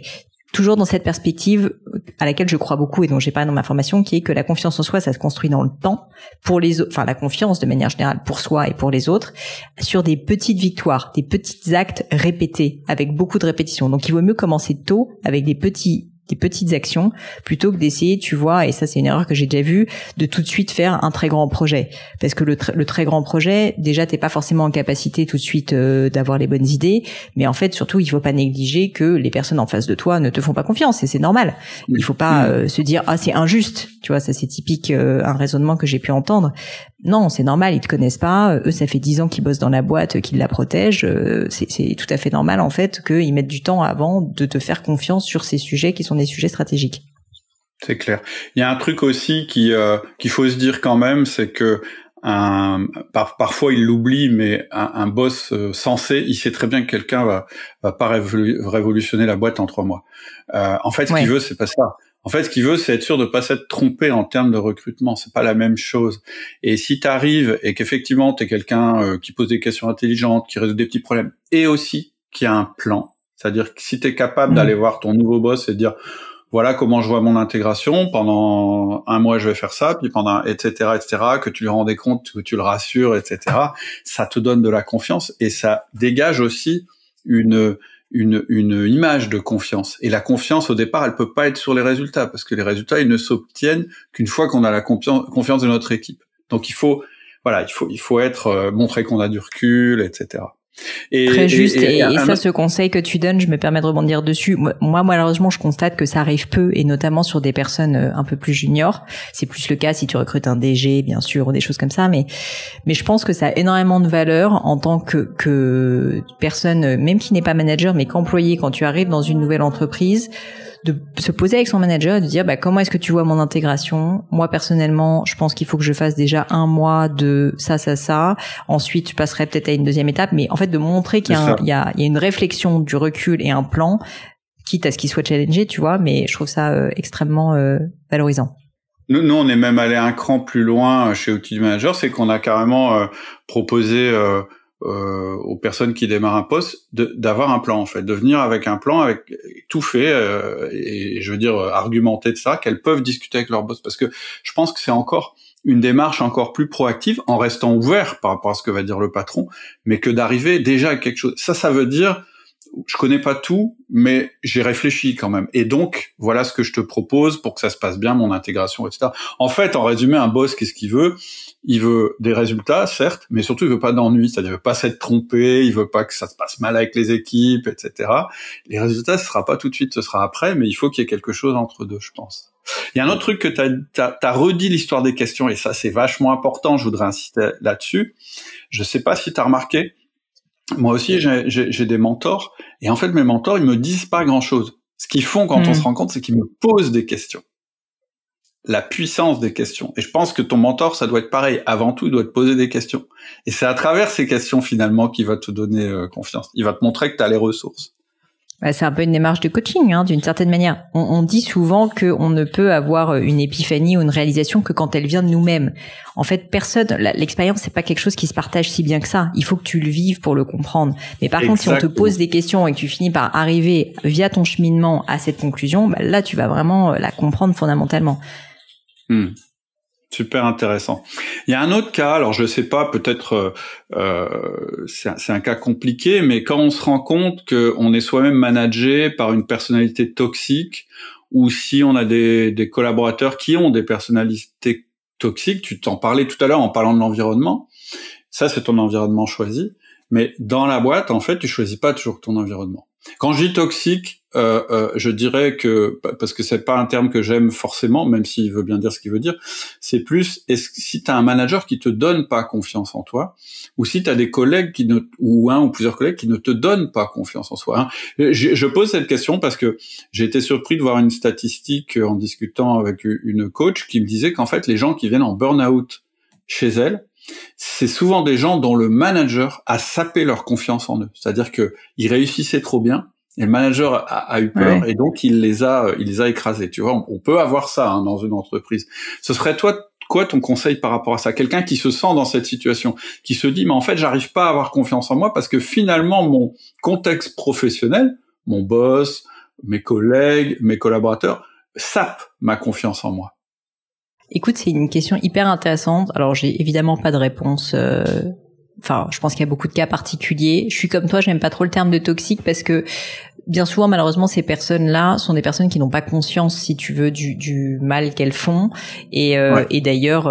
Toujours dans cette perspective à laquelle je crois beaucoup et dont j'ai parlé dans ma formation, qui est que la confiance en soi, ça se construit dans le temps pour les autres, enfin la confiance de manière générale pour soi et pour les autres, sur des petites victoires, des petits actes répétés avec beaucoup de répétitions. Donc il vaut mieux commencer tôt avec des petites actions plutôt que d'essayer, tu vois, et ça c'est une erreur que j'ai déjà vue, de tout de suite faire un très grand projet. Parce que le très grand projet, déjà t'es pas forcément en capacité tout de suite d'avoir les bonnes idées, mais en fait surtout il faut pas négliger que les personnes en face de toi ne te font pas confiance et c'est normal. Il faut pas se dire c'est injuste, tu vois, ça c'est typique un raisonnement que j'ai pu entendre. Non, c'est normal, ils te connaissent pas, eux ça fait 10 ans qu'ils bossent dans la boîte, qu'ils la protègent, c'est tout à fait normal en fait qu'ils mettent du temps avant de te faire confiance sur ces sujets qui sont des sujets stratégiques. C'est clair. Il y a un truc aussi qu'il faut se dire quand même, c'est que parfois il l'oublie, mais un boss sensé, il sait très bien que quelqu'un va pas révolutionner la boîte en 3 mois. En fait, ce qu'il veut, c'est pas ça. En fait, ce qu'il veut, c'est être sûr de pas s'être trompé en termes de recrutement. C'est pas la même chose. Et si t'arrives et qu'effectivement t'es quelqu'un qui pose des questions intelligentes, qui résout des petits problèmes, et aussi qui a un plan, c'est-à-dire que si t'es capable d'aller voir ton nouveau boss et de dire voilà comment je vois mon intégration, pendant 1 mois je vais faire ça, puis pendant etc., que tu lui rendais compte, que tu le rassures, etc., ça te donne de la confiance et ça dégage aussi une image de confiance. Et la confiance, au départ, elle peut pas être sur les résultats, parce que les résultats, ils ne s'obtiennent qu'une fois qu'on a la confiance de notre équipe. Donc il faut être, montrer qu'on a du recul, etc. Très juste, et ça, ce conseil que tu donnes, je me permets de rebondir dessus. Moi, malheureusement, je constate que ça arrive peu, et notamment sur des personnes un peu plus juniors. C'est plus le cas si tu recrutes un DG, bien sûr, ou des choses comme ça, mais je pense que ça a énormément de valeur en tant que personne, même qui n'est pas manager, mais qu'employé, quand tu arrives dans une nouvelle entreprise, de se poser avec son manager et de dire comment est-ce que tu vois mon intégration? Moi personnellement, je pense qu'il faut que je fasse déjà 1 mois de ça. Ensuite, je passerai peut-être à une deuxième étape, mais en fait de montrer qu'il y a une réflexion, du recul et un plan, quitte à ce qu'il soit challengé, tu vois. Mais je trouve ça extrêmement valorisant. Nous, on est même allé un cran plus loin chez Outils du Manager, c'est qu'on a carrément proposé aux personnes qui démarrent un poste d'avoir un plan, en fait, de venir avec un plan, avec tout fait, et je veux dire argumenter de ça, qu'elles peuvent discuter avec leur boss, parce que je pense que c'est encore une démarche encore plus proactive, en restant ouvert par rapport à ce que va dire le patron, mais que d'arriver déjà à quelque chose. Ça veut dire, je connais pas tout, mais j'ai réfléchi quand même. Et donc, voilà ce que je te propose pour que ça se passe bien, mon intégration, etc. En fait, en résumé, un boss, qu'est-ce qu'il veut? Il veut des résultats, certes, mais surtout, il veut pas d'ennui. C'est-à-dire, il veut pas s'être trompé, il veut pas que ça se passe mal avec les équipes, etc. Les résultats, ce sera pas tout de suite, ce sera après, mais il faut qu'il y ait quelque chose entre deux, je pense. Il y a un autre truc que t'as redit l'histoire des questions, et ça, c'est vachement important, je voudrais insister là-dessus. Je sais pas si t'as remarqué, moi aussi, j'ai des mentors, et en fait, mes mentors, ils me disent pas grand-chose. Ce qu'ils font quand on se rencontre, c'est qu'ils me posent des questions. La puissance des questions. Et je pense que ton mentor, ça doit être pareil. Avant tout, il doit te poser des questions. Et c'est à travers ces questions, finalement, qu'il va te donner confiance. Il va te montrer que tu as les ressources. C'est un peu une démarche de coaching, d'une certaine manière. On dit souvent qu'on ne peut avoir une épiphanie ou une réalisation que quand elle vient de nous-mêmes. En fait, l'expérience, c'est pas quelque chose qui se partage si bien que ça. Il faut que tu le vives pour le comprendre. Mais par contre, si on te pose des questions et que tu finis par arriver via ton cheminement à cette conclusion, là, tu vas vraiment la comprendre fondamentalement. Super intéressant. Il y a un autre cas, alors je sais pas, peut-être c'est un cas compliqué, mais quand on se rend compte qu'on est soi-même managé par une personnalité toxique, ou si on a des collaborateurs qui ont des personnalités toxiques, tu t'en parlais tout à l'heure en parlant de l'environnement, ça c'est ton environnement choisi, mais dans la boîte, en fait, tu choisis pas toujours ton environnement. Quand je dis toxique, je dirais que, parce que c'est pas un terme que j'aime forcément, même s'il veut bien dire ce qu'il veut dire, c'est plus, si t'as un manager qui te donne pas confiance en toi, ou si t'as des collègues ou un ou plusieurs collègues qui ne te donnent pas confiance en soi. Je pose cette question parce que j'ai été surpris de voir une statistique en discutant avec une coach qui me disait qu'en fait, les gens qui viennent en burn-out chez elle, c'est souvent des gens dont le manager a sapé leur confiance en eux. C'est-à-dire que ils réussissaient trop bien, et le manager a eu peur, et donc il les a écrasés. Tu vois, on peut avoir ça dans une entreprise. Ce serait quoi ton conseil par rapport à ça? Quelqu'un qui se sent dans cette situation, qui se dit mais en fait j'arrive pas à avoir confiance en moi parce que finalement mon contexte professionnel, mon boss, mes collègues, mes collaborateurs sapent ma confiance en moi. Écoute, c'est une question hyper intéressante. Alors, j'ai évidemment pas de réponse. Je pense qu'il y a beaucoup de cas particuliers. Je suis comme toi, j'aime pas trop le terme de toxique parce que bien souvent, malheureusement, ces personnes-là sont des personnes qui n'ont pas conscience, si tu veux, du mal qu'elles font. Et d'ailleurs,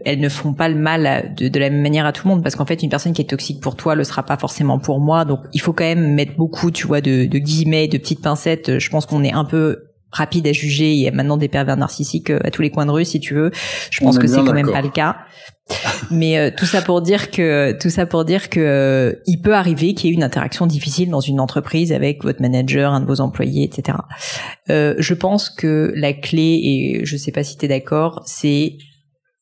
elles ne font pas le mal de la même manière à tout le monde parce qu'en fait, une personne qui est toxique pour toi le sera pas forcément pour moi. Donc, il faut quand même mettre beaucoup, tu vois, de guillemets, de petites pincettes. Je pense qu'on est un peu rapide à juger. Il y a maintenant des pervers narcissiques à tous les coins de rue, si tu veux. Je pense que c'est quand même pas le cas. Mais tout ça pour dire que il peut arriver qu'il y ait une interaction difficile dans une entreprise avec votre manager, un de vos employés, etc. Je pense que la clé, et je sais pas si t'es d'accord, c'est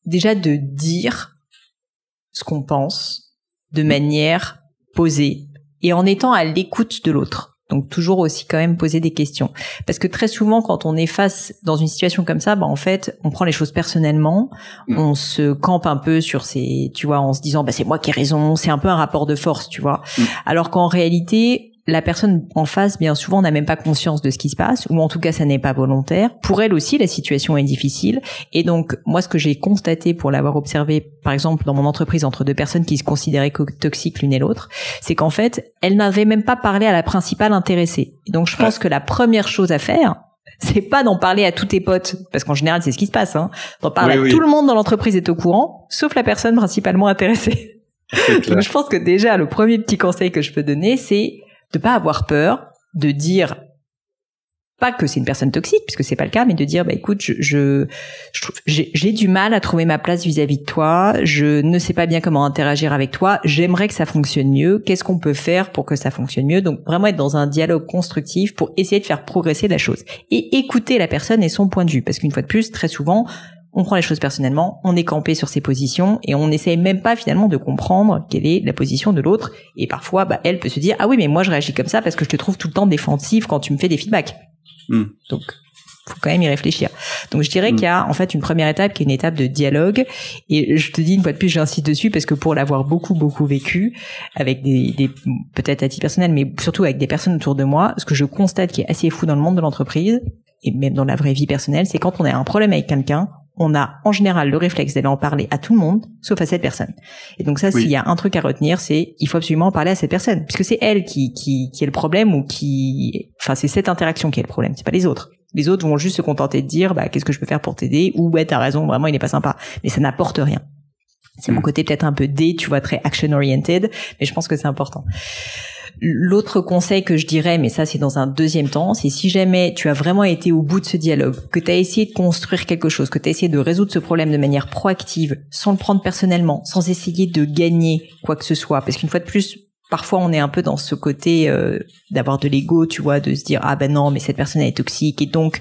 déjà de dire ce qu'on pense de manière posée et en étant à l'écoute de l'autre. Donc toujours aussi quand même poser des questions. Parce que très souvent quand on est face dans une situation comme ça, en fait, on prend les choses personnellement, on se campe un peu sur tu vois, en se disant c'est moi qui ai raison, c'est un peu un rapport de force, tu vois. Alors qu'en réalité, la personne en face, bien souvent, n'a même pas conscience de ce qui se passe, ou en tout cas, ça n'est pas volontaire. Pour elle aussi, la situation est difficile. Et donc, moi, ce que j'ai constaté pour l'avoir observé, par exemple, dans mon entreprise, entre deux personnes qui se considéraient toxiques l'une et l'autre, c'est qu'en fait, elles n'avaient même pas parlé à la principale intéressée. Et donc, je pense que la première chose à faire, c'est pas d'en parler à tous tes potes, parce qu'en général, c'est ce qui se passe, d'en parler à tout le monde dans l'entreprise est au courant, sauf la personne principalement intéressée. Donc, je pense que déjà, le premier petit conseil que je peux donner, c'est de pas avoir peur, de dire pas que c'est une personne toxique, puisque c'est pas le cas, mais de dire, bah écoute, j'ai du mal à trouver ma place vis-à-vis de toi, je ne sais pas bien comment interagir avec toi, j'aimerais que ça fonctionne mieux, qu'est-ce qu'on peut faire pour que ça fonctionne mieux? Donc vraiment être dans un dialogue constructif pour essayer de faire progresser la chose. Et écouter la personne et son point de vue, parce qu'une fois de plus, très souvent, on prend les choses personnellement, on est campé sur ses positions et on n'essaye même pas finalement de comprendre quelle est la position de l'autre. Et parfois, bah, elle peut se dire, ah oui, mais moi je réagis comme ça parce que je te trouve tout le temps défensif quand tu me fais des feedbacks. Donc, faut quand même y réfléchir. Donc, je dirais qu'il y a en fait une première étape qui est une étape de dialogue. Et je te dis une fois de plus, j'insiste dessus parce que pour l'avoir beaucoup vécu avec des peut-être à titre personnel, mais surtout avec des personnes autour de moi, ce que je constate qui est assez fou dans le monde de l'entreprise et même dans la vraie vie personnelle, c'est quand on a un problème avec quelqu'un, on a en général le réflexe d'aller en parler à tout le monde, sauf à cette personne. Et donc ça, s'il y a un truc à retenir, c'est il faut absolument en parler à cette personne, puisque c'est elle qui est le problème ou enfin c'est cette interaction qui est le problème, c'est pas les autres. Les autres vont juste se contenter de dire bah qu'est-ce que je peux faire pour t'aider ou ouais t'as raison, vraiment il est pas sympa, mais ça n'apporte rien. C'est mon côté peut-être un peu tu vois, très action oriented, mais je pense que c'est important. L'autre conseil que je dirais, mais ça c'est dans un deuxième temps, c'est si jamais tu as vraiment été au bout de ce dialogue, que tu as essayé de construire quelque chose, que tu as essayé de résoudre ce problème de manière proactive, sans le prendre personnellement, sans essayer de gagner quoi que ce soit, parce qu'une fois de plus, parfois on est un peu dans ce côté d'avoir de l'ego, tu vois, de se dire ah ben non mais cette personne elle est toxique et donc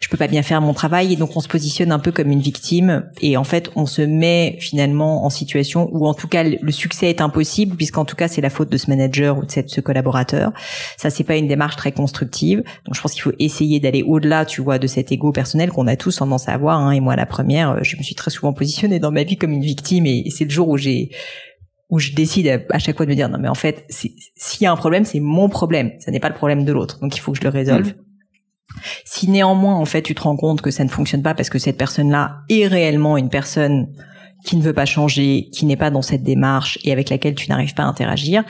je peux pas bien faire mon travail, et donc on se positionne un peu comme une victime et en fait on se met finalement en situation où en tout cas le succès est impossible, puisqu'en tout cas c'est la faute de ce manager ou de ce collaborateur. Ça c'est pas une démarche très constructive. Donc je pense qu'il faut essayer d'aller au-delà, tu vois, de cet ego personnel qu'on a tous tendance à avoir, hein. Et moi la première, je me suis très souvent positionnée dans ma vie comme une victime, et c'est le jour où je décide à chaque fois de me dire non mais en fait s'il y a un problème c'est mon problème, ça n'est pas le problème de l'autre, donc il faut que je le résolve. Si néanmoins en fait tu te rends compte que ça ne fonctionne pas parce que cette personne-là est réellement une personne qui ne veut pas changer, qui n'est pas dans cette démarche et avec laquelle tu n'arrives pas à interagir,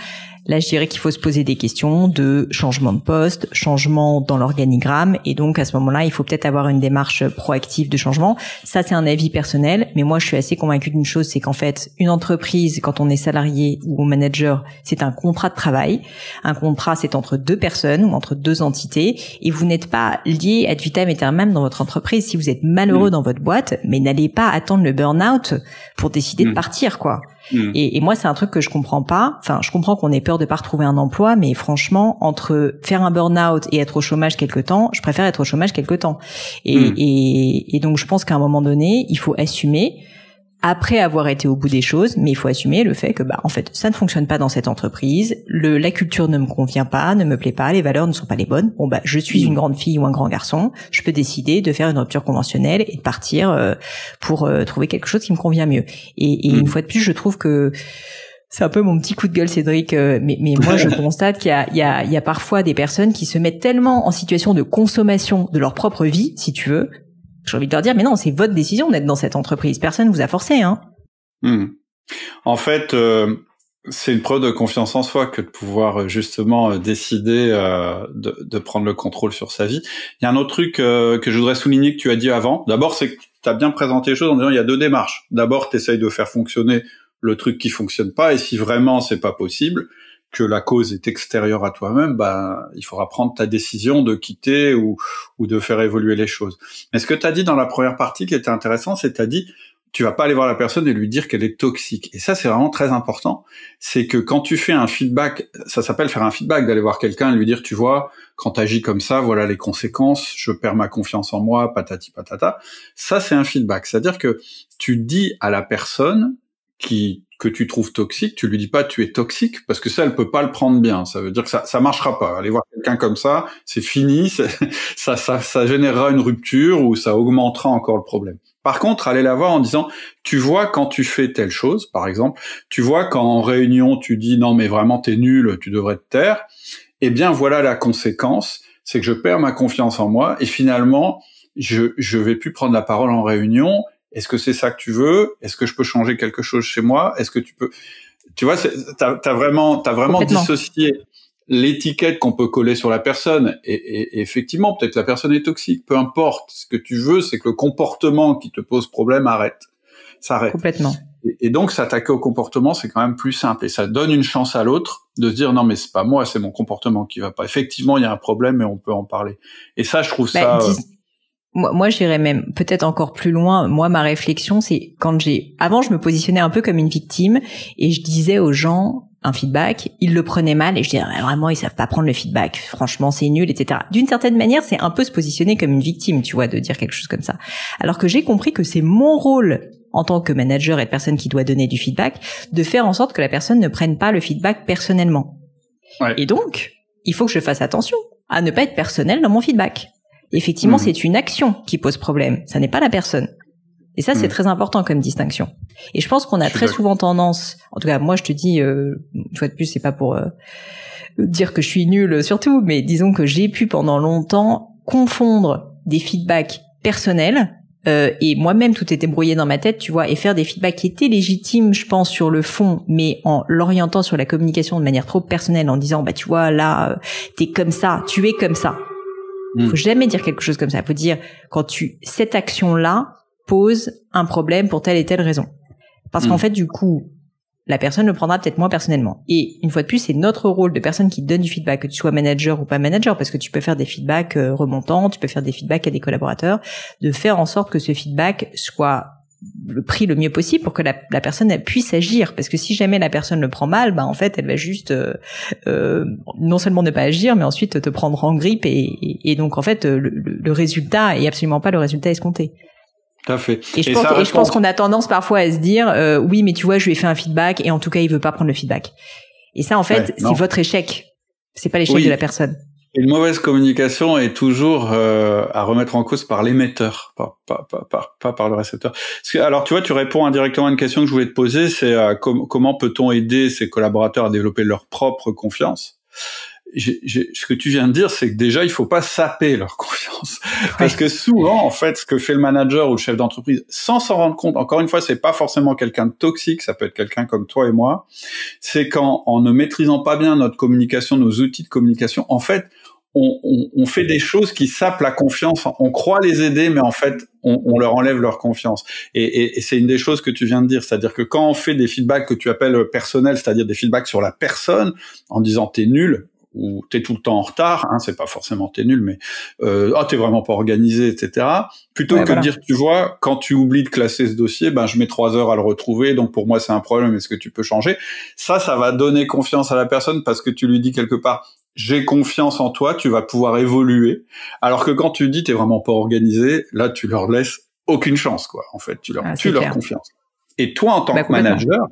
là je dirais qu'il faut se poser des questions de changement de poste, changement dans l'organigramme, et donc à ce moment-là il faut peut-être avoir une démarche proactive de changement. Ça c'est un avis personnel, mais moi je suis assez convaincue d'une chose, c'est qu'en fait une entreprise, quand on est salarié ou manager, c'est un contrat de travail. Un contrat c'est entre deux personnes ou entre deux entités, et vous n'êtes pas lié ad vitam aeternam dans votre entreprise. Si vous êtes malheureux dans votre boîte, mais n'allez pas attendre le burn-out pour décider de partir, quoi. Et moi, c'est un truc que je comprends pas. Enfin, je comprends qu'on ait peur de pas retrouver un emploi, mais franchement, entre faire un burn-out et être au chômage quelque temps, je préfère être au chômage quelque temps. Et donc, je pense qu'à un moment donné, il faut assumer, après avoir été au bout des choses, mais il faut assumer le fait que, bah, en fait, ça ne fonctionne pas dans cette entreprise, la culture ne me convient pas, ne me plaît pas, les valeurs ne sont pas les bonnes. Bon, bah, je suis une grande fille ou un grand garçon, je peux décider de faire une rupture conventionnelle et de partir pour trouver quelque chose qui me convient mieux. Et une fois de plus, je trouve que c'est un peu mon petit coup de gueule, Cédric, mais moi, je constate qu'il y a parfois des personnes qui se mettent tellement en situation de consommation de leur propre vie, si tu veux. J'ai envie de leur dire, mais non, c'est votre décision d'être dans cette entreprise. Personne vous a forcé, hein. En fait, c'est une preuve de confiance en soi que de pouvoir justement décider de prendre le contrôle sur sa vie. Il y a un autre truc que je voudrais souligner que tu as dit avant. D'abord, c'est que tu as bien présenté les choses en disant il y a deux démarches. D'abord, tu essayes de faire fonctionner le truc qui fonctionne pas, et si vraiment c'est pas possible, que la cause est extérieure à toi-même, bah, il faudra prendre ta décision de quitter ou de faire évoluer les choses. Mais ce que tu as dit dans la première partie qui était intéressant, c'est que tu as dit, tu vas pas aller voir la personne et lui dire qu'elle est toxique. Et ça, c'est vraiment très important. C'est que quand tu fais un feedback, ça s'appelle faire un feedback, d'aller voir quelqu'un et lui dire, tu vois, quand tu agis comme ça, voilà les conséquences, je perds ma confiance en moi, patati patata. Ça, c'est un feedback. C'est-à-dire que tu dis à la personne que tu trouves toxique, tu lui dis pas tu es toxique, parce que ça elle peut pas le prendre bien. Ça veut dire que ça marchera pas. Aller voir quelqu'un comme ça, c'est fini, ça générera une rupture ou ça augmentera encore le problème. Par contre, aller la voir en disant tu vois quand tu fais telle chose, par exemple, tu vois quand en réunion tu dis non mais vraiment t'es nul, tu devrais te taire. Eh bien voilà la conséquence, c'est que je perds ma confiance en moi et finalement je vais plus prendre la parole en réunion. Est-ce que c'est ça que tu veux? Est-ce que je peux changer quelque chose chez moi? Est-ce que tu peux... Tu vois, t'as vraiment dissocié l'étiquette qu'on peut coller sur la personne. Et effectivement, peut-être la personne est toxique. Peu importe. Ce que tu veux, c'est que le comportement qui te pose problème s'arrête. Complètement. Et donc, s'attaquer au comportement, c'est quand même plus simple. Et ça donne une chance à l'autre de se dire, non, mais c'est pas moi, c'est mon comportement qui va pas. Effectivement, il y a un problème et on peut en parler. Et ça, je trouve ça... Moi, j'irais même peut-être encore plus loin. Moi, ma réflexion, c'est avant, je me positionnais un peu comme une victime et je disais aux gens un feedback, ils le prenaient mal et je disais vraiment, ils savent pas prendre le feedback. Franchement, c'est nul, etc. D'une certaine manière, c'est un peu se positionner comme une victime, tu vois, de dire quelque chose comme ça. Alors que j'ai compris que c'est mon rôle en tant que manager et de personne qui doit donner du feedback, de faire en sorte que la personne ne prenne pas le feedback personnellement. Ouais. Et donc, il faut que je fasse attention à ne pas être personnel dans mon feedback. Effectivement, c'est une action qui pose problème. Ça n'est pas la personne. Et ça, c'est très important comme distinction. Et je pense qu'on a très souvent tendance, en tout cas, moi, je te dis, une fois de plus, c'est pas pour dire que je suis nulle surtout, mais disons que j'ai pu pendant longtemps confondre des feedbacks personnels, et moi-même, tout était brouillé dans ma tête, tu vois, et faire des feedbacks qui étaient légitimes, je pense, sur le fond, mais en l'orientant sur la communication de manière trop personnelle, en disant, bah, tu vois, là, t'es comme ça, tu es comme ça. Faut jamais dire quelque chose comme ça. Faut dire, cette action-là pose un problème pour telle et telle raison. Parce qu'en fait, du coup, la personne le prendra peut-être moins personnellement. Et une fois de plus, c'est notre rôle de personne qui donne du feedback, que tu sois manager ou pas manager, parce que tu peux faire des feedbacks remontants, tu peux faire des feedbacks à des collaborateurs, de faire en sorte que ce feedback soit pris le mieux possible pour que la personne elle puisse agir, parce que si jamais la personne le prend mal, bah en fait elle va juste non seulement ne pas agir, mais ensuite te prendre en grippe et donc en fait le résultat est absolument pas le résultat escompté. Tout à fait. Et je pense qu'on a tendance parfois à se dire oui mais tu vois je lui ai fait un feedback et en tout cas il veut pas prendre le feedback. Et ça en fait c'est votre échec, c'est pas l'échec de la personne. Une mauvaise communication est toujours à remettre en cause par l'émetteur, pas par le récepteur. Alors, tu vois, tu réponds indirectement à une question que je voulais te poser, c'est comment peut-on aider ses collaborateurs à développer leur propre confiance ? Ce que tu viens de dire, c'est que déjà, il faut pas saper leur confiance. Parce que souvent, en fait, ce que fait le manager ou le chef d'entreprise, sans s'en rendre compte, encore une fois, c'est pas forcément quelqu'un de toxique, ça peut être quelqu'un comme toi et moi, c'est en ne maîtrisant pas bien notre communication, nos outils de communication, en fait, on fait des choses qui sapent la confiance. On croit les aider, mais en fait, on leur enlève leur confiance. Et c'est une des choses que tu viens de dire. C'est-à-dire que quand on fait des feedbacks que tu appelles personnels, c'est-à-dire des feedbacks sur la personne, en disant t'es nul, ou t'es tout le temps en retard, c'est pas forcément t'es nul, mais t'es vraiment pas organisé, etc. Plutôt que de dire, tu vois, quand tu oublies de classer ce dossier, je mets 3 heures à le retrouver, donc pour moi c'est un problème, est-ce que tu peux changer ? Ça va donner confiance à la personne parce que tu lui dis quelque part, j'ai confiance en toi, tu vas pouvoir évoluer. Alors que quand tu dis t'es vraiment pas organisé, là tu leur laisses aucune chance, quoi. En fait, tu leur tues leur confiance. Et toi, en tant que manager,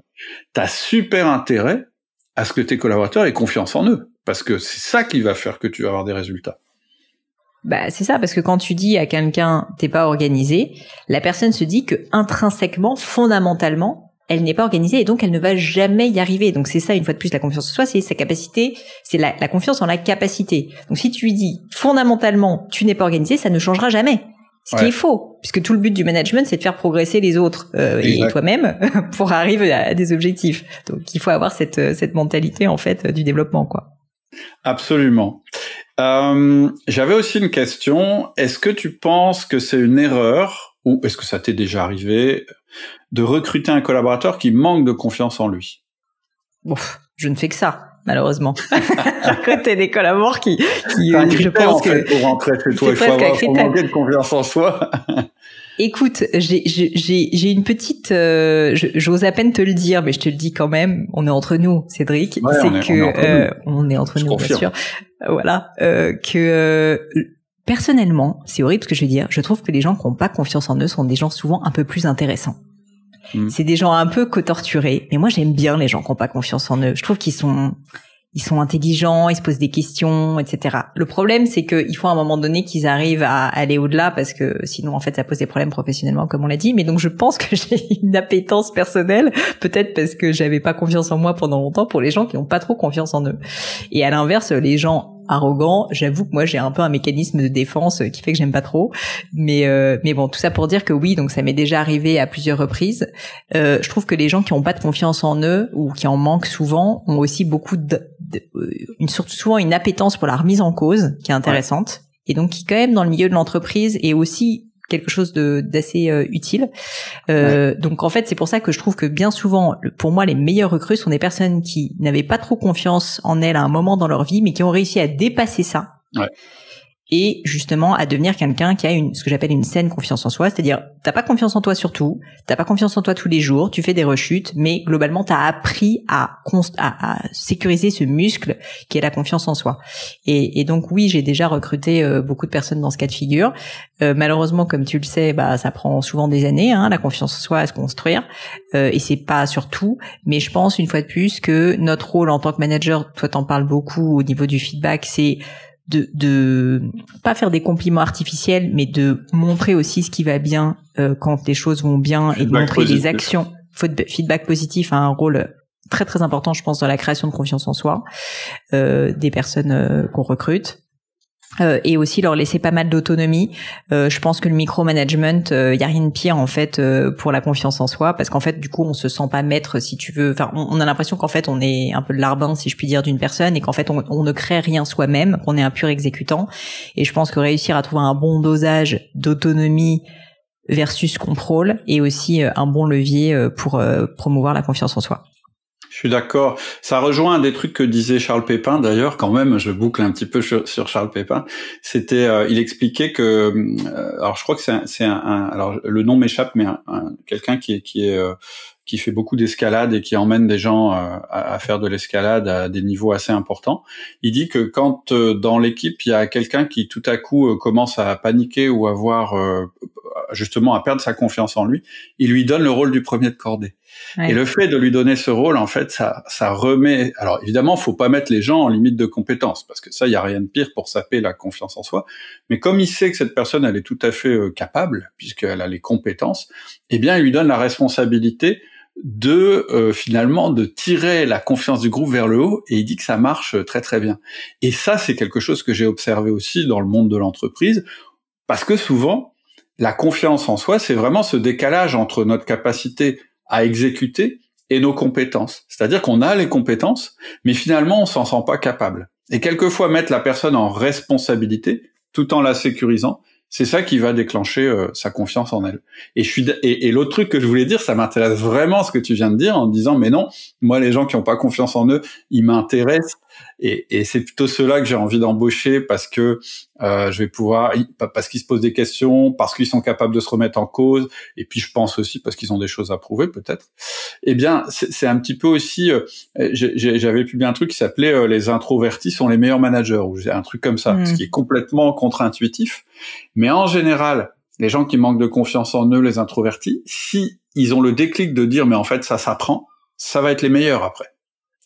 t'as super intérêt à ce que tes collaborateurs aient confiance en eux. Parce que c'est ça qui va faire que tu vas avoir des résultats. C'est ça, parce que quand tu dis à quelqu'un t'es pas organisé, la personne se dit que intrinsèquement, fondamentalement, elle n'est pas organisée et donc elle ne va jamais y arriver. Donc c'est ça, une fois de plus, la confiance en soi, c'est sa capacité, c'est la confiance en la capacité. Donc si tu lui dis fondamentalement tu n'es pas organisé, ça ne changera jamais. Ce qui est faux, puisque tout le but du management, c'est de faire progresser les autres et toi-même pour arriver à des objectifs. Donc il faut avoir cette mentalité en fait du développement, quoi. Absolument. J'avais aussi une question. Est-ce que tu penses que c'est une erreur, ou est-ce que ça t'est déjà arrivé, de recruter un collaborateur qui manque de confiance en lui ? Je ne fais que ça, malheureusement. Recruter des collaborateurs qui je pense en fait, pour rentrer chez toi, il faut manquer de confiance en soi. Écoute, j'ai une petite, j'ose à peine te le dire, mais je te le dis quand même. On est entre nous, Cédric. On est entre nous, bien sûr. Voilà, personnellement, c'est horrible ce que je vais dire. Je trouve que les gens qui n'ont pas confiance en eux sont des gens souvent un peu plus intéressants. C'est des gens un peu cotorturés, mais moi j'aime bien les gens qui n'ont pas confiance en eux. Je trouve qu'ils sont intelligents, ils se posent des questions, etc. Le problème, c'est qu'il faut à un moment donné qu'ils arrivent à aller au-delà, parce que sinon, en fait, ça pose des problèmes professionnellement, comme on l'a dit. Mais donc, je pense que j'ai une appétence personnelle, peut-être parce que j'avais pas confiance en moi pendant longtemps, pour les gens qui n'ont pas trop confiance en eux. Et à l'inverse, les gens arrogants, j'avoue que moi j'ai un peu un mécanisme de défense qui fait que j'aime pas trop, mais bon, tout ça pour dire que oui, donc ça m'est déjà arrivé à plusieurs reprises. Je trouve que les gens qui ont pas de confiance en eux ou qui en manquent souvent ont aussi beaucoup souvent une appétence pour la remise en cause qui est intéressante, et donc qui quand même dans le milieu de l'entreprise est aussi quelque chose d'assez utile. Donc en fait, c'est pour ça que je trouve que bien souvent, pour moi, les meilleures recrues sont des personnes qui n'avaient pas trop confiance en elles à un moment dans leur vie, mais qui ont réussi à dépasser ça. Ouais. Et justement à devenir quelqu'un qui a ce que j'appelle une saine confiance en soi, c'est-à-dire t'as pas confiance en toi sur tout, t'as pas confiance en toi tous les jours, tu fais des rechutes, mais globalement t'as appris à sécuriser ce muscle qui est la confiance en soi. Et donc oui, j'ai déjà recruté beaucoup de personnes dans ce cas de figure. Malheureusement, comme tu le sais, ça prend souvent des années, la confiance en soi à se construire, et c'est pas sur tout, mais je pense une fois de plus que notre rôle en tant que manager, toi t'en parles beaucoup au niveau du feedback, c'est de pas faire des compliments artificiels, mais de montrer aussi ce qui va bien quand les choses vont bien, et de montrer des actions. Feedback positif a un rôle très très important, je pense, dans la création de confiance en soi des personnes qu'on recrute. Et aussi leur laisser pas mal d'autonomie. Je pense que le micromanagement, y a rien de pire en fait pour la confiance en soi, parce qu'en fait du coup on se sent pas maître, si tu veux. Enfin, on a l'impression qu'en fait on est un peu le larbin, si je puis dire, d'une personne, et qu'en fait on ne crée rien soi-même, qu'on est un pur exécutant. Et je pense que réussir à trouver un bon dosage d'autonomie versus contrôle est aussi un bon levier pour promouvoir la confiance en soi. Je suis d'accord. Ça rejoint un des trucs que disait Charles Pépin, d'ailleurs, quand même, je boucle un petit peu sur Charles Pépin. C'était, il expliquait que, alors je crois que c'est un alors le nom m'échappe, mais quelqu'un qui fait beaucoup d'escalade et qui emmène des gens à faire de l'escalade à des niveaux assez importants. Il dit que quand dans l'équipe il y a quelqu'un qui tout à coup commence à paniquer ou avoir justement à perdre sa confiance en lui, il lui donne le rôle du premier de cordée. Ouais. Et le fait de lui donner ce rôle, en fait, ça remet. Alors évidemment, faut pas mettre les gens en limite de compétence, parce que ça, il y a rien de pire pour saper la confiance en soi. Mais comme il sait que cette personne, elle est tout à fait capable, puisqu'elle a les compétences, eh bien, il lui donne la responsabilité de finalement de tirer la confiance du groupe vers le haut, et il dit que ça marche très très bien. Et ça, c'est quelque chose que j'ai observé aussi dans le monde de l'entreprise, parce que souvent, la confiance en soi, c'est vraiment ce décalage entre notre capacité à exécuter et nos compétences. C'est-à-dire qu'on a les compétences, mais finalement, on s'en sent pas capable. Et quelquefois, mettre la personne en responsabilité, tout en la sécurisant, c'est ça qui va déclencher sa confiance en elle. Et l'autre truc que je voulais dire, ça m'intéresse vraiment ce que tu viens de dire, en disant, mais non, moi, les gens qui n'ont pas confiance en eux, ils m'intéressent. Et c'est plutôt ceux-là que j'ai envie d'embaucher, parce que je vais pouvoir, parce qu'ils se posent des questions, parce qu'ils sont capables de se remettre en cause, et puis je pense aussi parce qu'ils ont des choses à prouver peut-être. Eh bien, c'est un petit peu aussi, j'avais publié un truc qui s'appelait les introvertis sont les meilleurs managers, ou j'ai un truc comme ça, ce qui est complètement contre-intuitif. Mais en général, les gens qui manquent de confiance en eux, les introvertis, si ils ont le déclic de dire mais en fait ça s'apprend, ça va être les meilleurs après.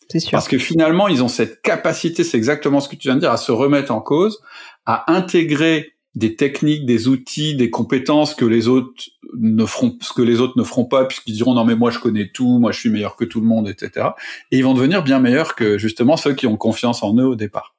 C'est sûr. Parce que finalement, ils ont cette capacité, c'est exactement ce que tu viens de dire, à se remettre en cause, à intégrer des techniques, des outils, des compétences que les autres ne feront pas, puisqu'ils diront non mais moi je connais tout, moi je suis meilleur que tout le monde, etc. Et ils vont devenir bien meilleurs que justement ceux qui ont confiance en eux au départ.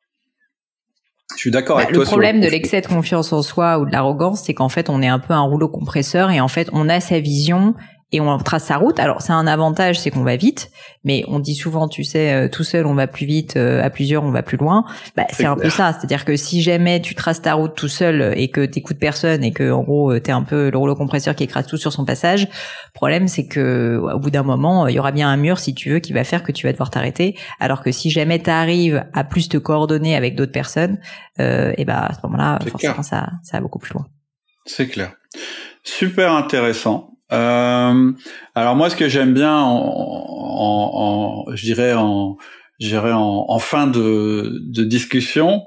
Je suis d'accord avec toi. Le problème de l'excès de confiance en soi ou de l'arrogance, c'est qu'en fait on est un peu un rouleau compresseur, et en fait on a sa vision et on trace sa route. Alors c'est un avantage, c'est qu'on va vite, mais on dit souvent, tu sais, tout seul on va plus vite, à plusieurs on va plus loin. C'est un peu ça, c'est-à-dire que si jamais tu traces ta route tout seul et que t'écoutes personne, et que en gros t'es un peu le rouleau compresseur qui écrase tout sur son passage, le problème c'est que au bout d'un moment il y aura bien un mur, si tu veux, qui va faire que tu vas devoir t'arrêter. Alors que si jamais t'arrives à plus te coordonner avec d'autres personnes, et à ce moment-là forcément ça va beaucoup plus loin. C'est clair. Super intéressant. Alors moi, ce que j'aime bien, je dirais en fin de discussion,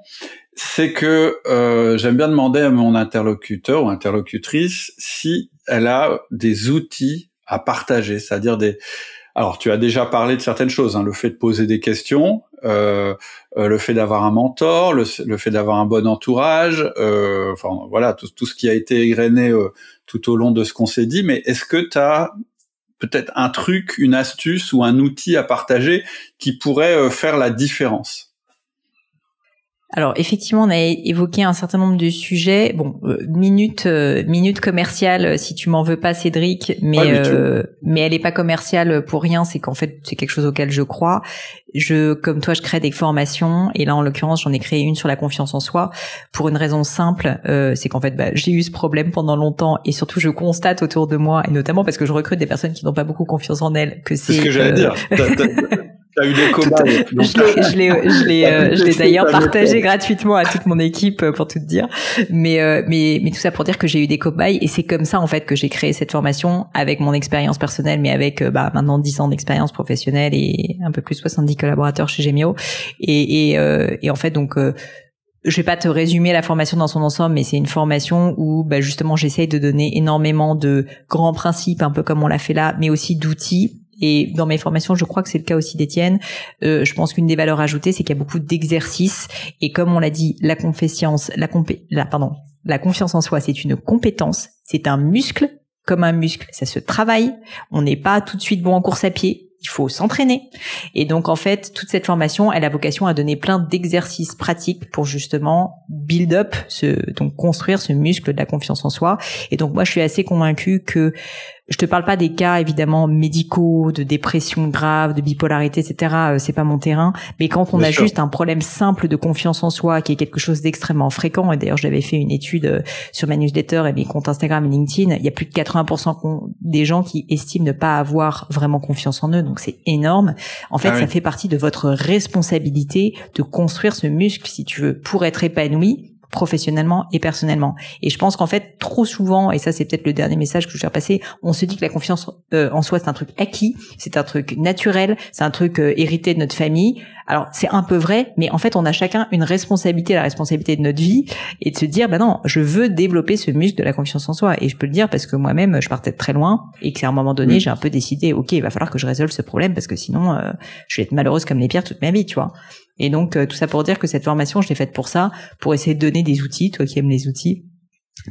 c'est que j'aime bien demander à mon interlocuteur ou interlocutrice si elle a des outils à partager, c'est-à-dire Alors, tu as déjà parlé de certaines choses, le fait de poser des questions, le fait d'avoir un mentor, le fait d'avoir un bon entourage, voilà, tout ce qui a été égrené tout au long de ce qu'on s'est dit. Mais est-ce que tu as peut-être un truc, une astuce ou un outil à partager qui pourrait faire la différence ? Alors effectivement, on a évoqué un certain nombre de sujets. Bon, minute commerciale, si tu m'en veux pas, Cédric, mais elle est pas commerciale pour rien. C'est qu'en fait, c'est quelque chose auquel je crois. Comme toi, je crée des formations, et là, en l'occurrence, j'en ai créé une sur la confiance en soi pour une raison simple, c'est qu'en fait, j'ai eu ce problème pendant longtemps, et surtout, je constate autour de moi, et notamment parce que je recrute des personnes qui n'ont pas beaucoup confiance en elles, que c'est ce que j'allais dire. T'as eu des cobayes. Je l'ai d'ailleurs partagé gratuitement à toute mon équipe pour tout te dire. Mais tout ça pour dire que j'ai eu des cobayes, et c'est comme ça en fait que j'ai créé cette formation avec mon expérience personnelle, mais avec maintenant 10 ans d'expérience professionnelle et un peu plus de 70 collaborateurs chez Gemio. Et en fait donc je vais pas te résumer la formation dans son ensemble, mais c'est une formation où justement j'essaye de donner énormément de grands principes, un peu comme on l'a fait là, mais aussi d'outils. Et dans mes formations, je crois que c'est le cas aussi d'Étienne. Je pense qu'une des valeurs ajoutées, c'est qu'il y a beaucoup d'exercices. Et comme on l'a dit, la confiance en soi, c'est une compétence, c'est un muscle. Comme un muscle, ça se travaille. On n'est pas tout de suite bon en course à pied. Il faut s'entraîner. Et donc, en fait, toute cette formation, elle a vocation à donner plein d'exercices pratiques pour justement build up, donc construire ce muscle de la confiance en soi. Et donc, moi, je suis assez convaincue que je te parle pas des cas, évidemment, médicaux, de dépression grave, de bipolarité, etc. C'est pas mon terrain. Mais quand on a juste un problème simple de confiance en soi, qui est quelque chose d'extrêmement fréquent, et d'ailleurs, j'avais fait une étude sur ma newsletter et mes comptes Instagram et LinkedIn, il y a plus de 80% des gens qui estiment ne pas avoir vraiment confiance en eux. Donc, c'est énorme. En fait, ça fait partie de votre responsabilité de construire ce muscle, si tu veux, pour être épanoui, professionnellement et personnellement. Et je pense qu'en fait, trop souvent, et ça c'est peut-être le dernier message que je vais passer, on se dit que la confiance en soi c'est un truc acquis, c'est un truc naturel, c'est un truc hérité de notre famille. Alors c'est un peu vrai, mais en fait on a chacun une responsabilité, la responsabilité de notre vie, et de se dire non, je veux développer ce muscle de la confiance en soi. Et je peux le dire parce que moi-même je partais de très loin, et qu'à un moment donné j'ai un peu décidé, ok, il va falloir que je résolve ce problème, parce que sinon je vais être malheureuse comme les pierres toute ma vie, tu vois. Et donc tout ça pour dire que cette formation je l'ai faite pour ça, pour essayer de donner des outils, toi qui aimes les outils,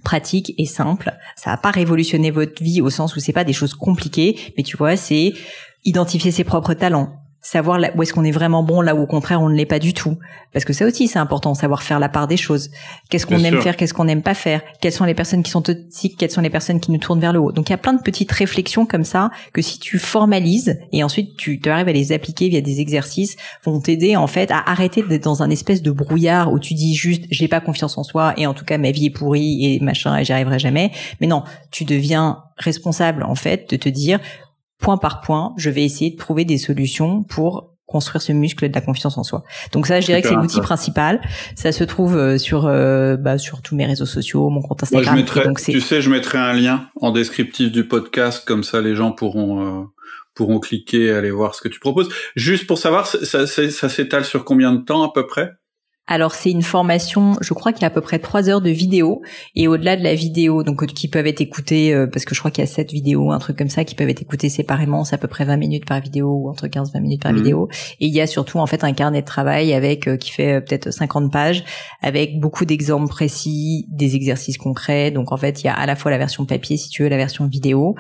pratiques et simples. Ça va pas révolutionner votre vie au sens où c'est pas des choses compliquées, mais tu vois, c'est identifier ses propres talents, savoir où est-ce qu'on est vraiment bon, là où au contraire on ne l'est pas du tout, parce que ça aussi c'est important, savoir faire la part des choses. Qu'est-ce qu'on aime faire, qu'est-ce qu'on n'aime pas faire, quelles sont les personnes qui sont toxiques, quelles sont les personnes qui nous tournent vers le haut. Donc il y a plein de petites réflexions comme ça que si tu formalises et ensuite tu arrives à les appliquer via des exercices, vont t'aider en fait à arrêter d'être dans un espèce de brouillard où tu dis juste j'ai pas confiance en soi et en tout cas ma vie est pourrie et machin et j'y arriverai jamais. Mais non, tu deviens responsable en fait de te dire point par point, je vais essayer de trouver des solutions pour construire ce muscle de la confiance en soi. Donc ça, je dirais que c'est l'outil principal. Ça se trouve sur tous mes réseaux sociaux, mon compte Instagram. Moi, je mettrai un lien en descriptif du podcast, comme ça les gens pourront cliquer et aller voir ce que tu proposes. Juste pour savoir, ça s'étale sur combien de temps à peu près ? Alors c'est une formation, je crois qu'il y a à peu près 3 heures de vidéo, et au-delà de la vidéo, donc qui peuvent être écoutées, parce que je crois qu'il y a 7 vidéos, un truc comme ça, qui peuvent être écoutées séparément, c'est à peu près 20 minutes par vidéo, ou entre 15 et 20 minutes par vidéo. Et il y a surtout en fait un carnet de travail qui fait peut-être 50 pages, avec beaucoup d'exemples précis, des exercices concrets. Donc en fait il y a à la fois la version papier, si tu veux, la version vidéo,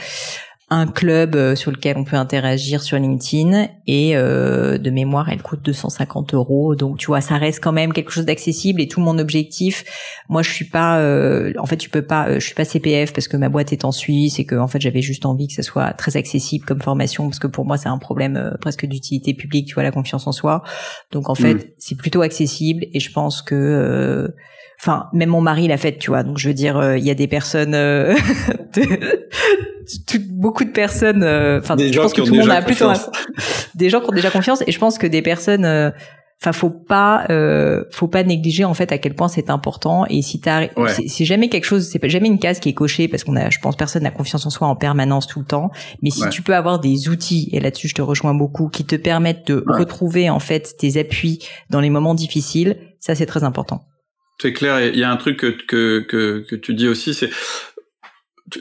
un club sur lequel on peut interagir sur LinkedIn, et de mémoire elle coûte 250 €. Donc tu vois, ça reste quand même quelque chose d'accessible. Et tout mon objectif, moi je suis pas je suis pas CPF parce que ma boîte est en Suisse, et que en fait j'avais juste envie que ça soit très accessible comme formation, parce que pour moi c'est un problème presque d'utilité publique, tu vois, la confiance en soi. Donc en fait c'est plutôt accessible, et je pense que même mon mari l'a fait, tu vois. Donc je veux dire, il y a des personnes beaucoup de personnes, je pense que tout le monde a plutôt des gens qui ont déjà confiance, et je pense que des personnes, faut pas négliger en fait à quel point c'est important. Et si c'est jamais quelque chose, c'est jamais une case qui est cochée, parce je pense personne n'a confiance en soi en permanence tout le temps. Mais si tu peux avoir des outils, et là-dessus je te rejoins beaucoup, qui te permettent de retrouver en fait tes appuis dans les moments difficiles, ça c'est très important. C'est clair. Il y a un truc que tu dis aussi, c'est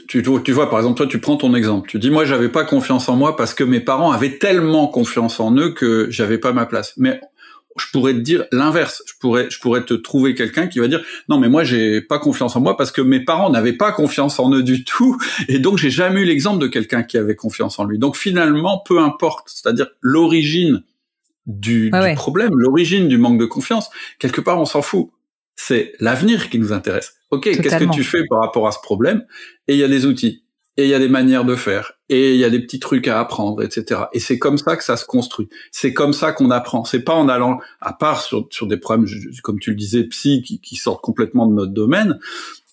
tu vois, par exemple, toi, tu prends ton exemple. Tu dis, moi, j'avais pas confiance en moi parce que mes parents avaient tellement confiance en eux que j'avais pas ma place. Mais je pourrais te dire l'inverse. Je pourrais te trouver quelqu'un qui va dire, non, mais moi, j'ai pas confiance en moi parce que mes parents n'avaient pas confiance en eux du tout. Et donc, j'ai jamais eu l'exemple de quelqu'un qui avait confiance en lui. Donc, finalement, peu importe. C'est-à-dire, l'origine du problème, l'origine du manque de confiance. Quelque part, on s'en fout. C'est l'avenir qui nous intéresse. Ok, qu'est-ce que tu fais par rapport à ce problème? Et il y a des outils, et il y a des manières de faire, et il y a des petits trucs à apprendre, etc. Et c'est comme ça que ça se construit. C'est comme ça qu'on apprend. C'est pas en allant, à part sur des problèmes, comme tu le disais, psy, qui sortent complètement de notre domaine.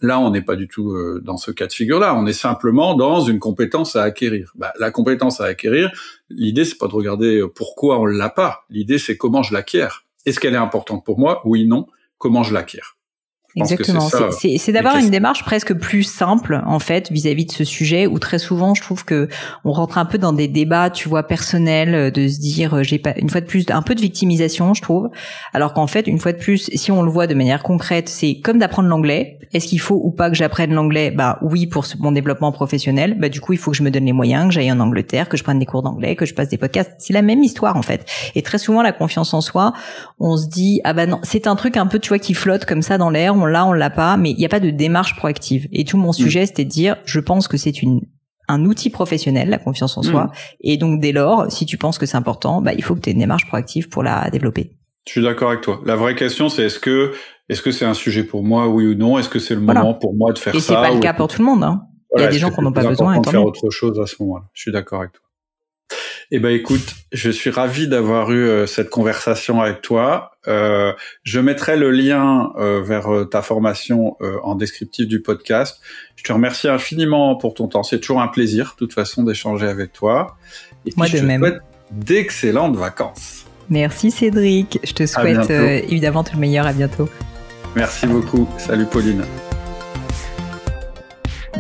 Là, on n'est pas du tout dans ce cas de figure-là. On est simplement dans une compétence à acquérir. La compétence à acquérir, l'idée, c'est pas de regarder pourquoi on l'a pas. L'idée, c'est comment je l'acquiers. Est-ce qu'elle est importante pour moi? Oui, non. Comment je l'acquiers? Exactement. C'est d'avoir une démarche presque plus simple, en fait, vis-à-vis de ce sujet, où très souvent, je trouve que on rentre un peu dans des débats, tu vois, personnels, de se dire, j'ai pas, une fois de plus, un peu de victimisation, je trouve. Alors qu'en fait, une fois de plus, si on le voit de manière concrète, c'est comme d'apprendre l'anglais. Est-ce qu'il faut ou pas que j'apprenne l'anglais? Oui, pour mon développement professionnel. Du coup, il faut que je me donne les moyens, que j'aille en Angleterre, que je prenne des cours d'anglais, que je passe des podcasts. C'est la même histoire, en fait. Et très souvent, la confiance en soi, on se dit, non, c'est un truc un peu, tu vois, qui flotte comme ça dans l'air. On l'a pas, mais il n'y a pas de démarche proactive. Et tout mon sujet, c'était de dire, je pense que c'est un outil professionnel, la confiance en soi. Et donc, dès lors, si tu penses que c'est important, il faut que tu aies une démarche proactive pour la développer. Je suis d'accord avec toi. La vraie question, c'est est-ce que c'est un sujet pour moi, oui ou non? Est-ce que c'est le moment pour moi de faire ça? Et c'est pas le cas pour tout le monde, hein. Il y a des gens qui n'en ont pas besoin. De faire autre chose à ce moment-là. Je suis d'accord avec toi. Écoute, je suis ravi d'avoir eu cette conversation avec toi. Je mettrai le lien vers ta formation en descriptif du podcast. Je te remercie infiniment pour ton temps. C'est toujours un plaisir, de toute façon, d'échanger avec toi. Et puis, moi de même. Je te souhaite d'excellentes vacances. Merci Cédric. Je te souhaite évidemment tout le meilleur. À bientôt. Merci beaucoup. Salut Pauline.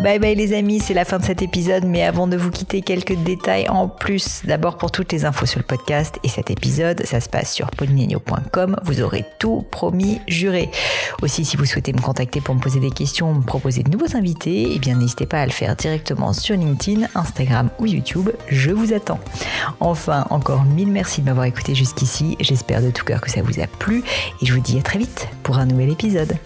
Bye bye les amis, c'est la fin de cet épisode, mais avant de vous quitter, quelques détails en plus. D'abord pour toutes les infos sur le podcast et cet épisode, ça se passe sur paulinegno.com, vous aurez tout promis, juré. Aussi, si vous souhaitez me contacter pour me poser des questions, me proposer de nouveaux invités, eh bien n'hésitez pas à le faire directement sur LinkedIn, Instagram ou YouTube, je vous attends. Enfin, encore 1000 merci de m'avoir écouté jusqu'ici, j'espère de tout cœur que ça vous a plu et je vous dis à très vite pour un nouvel épisode.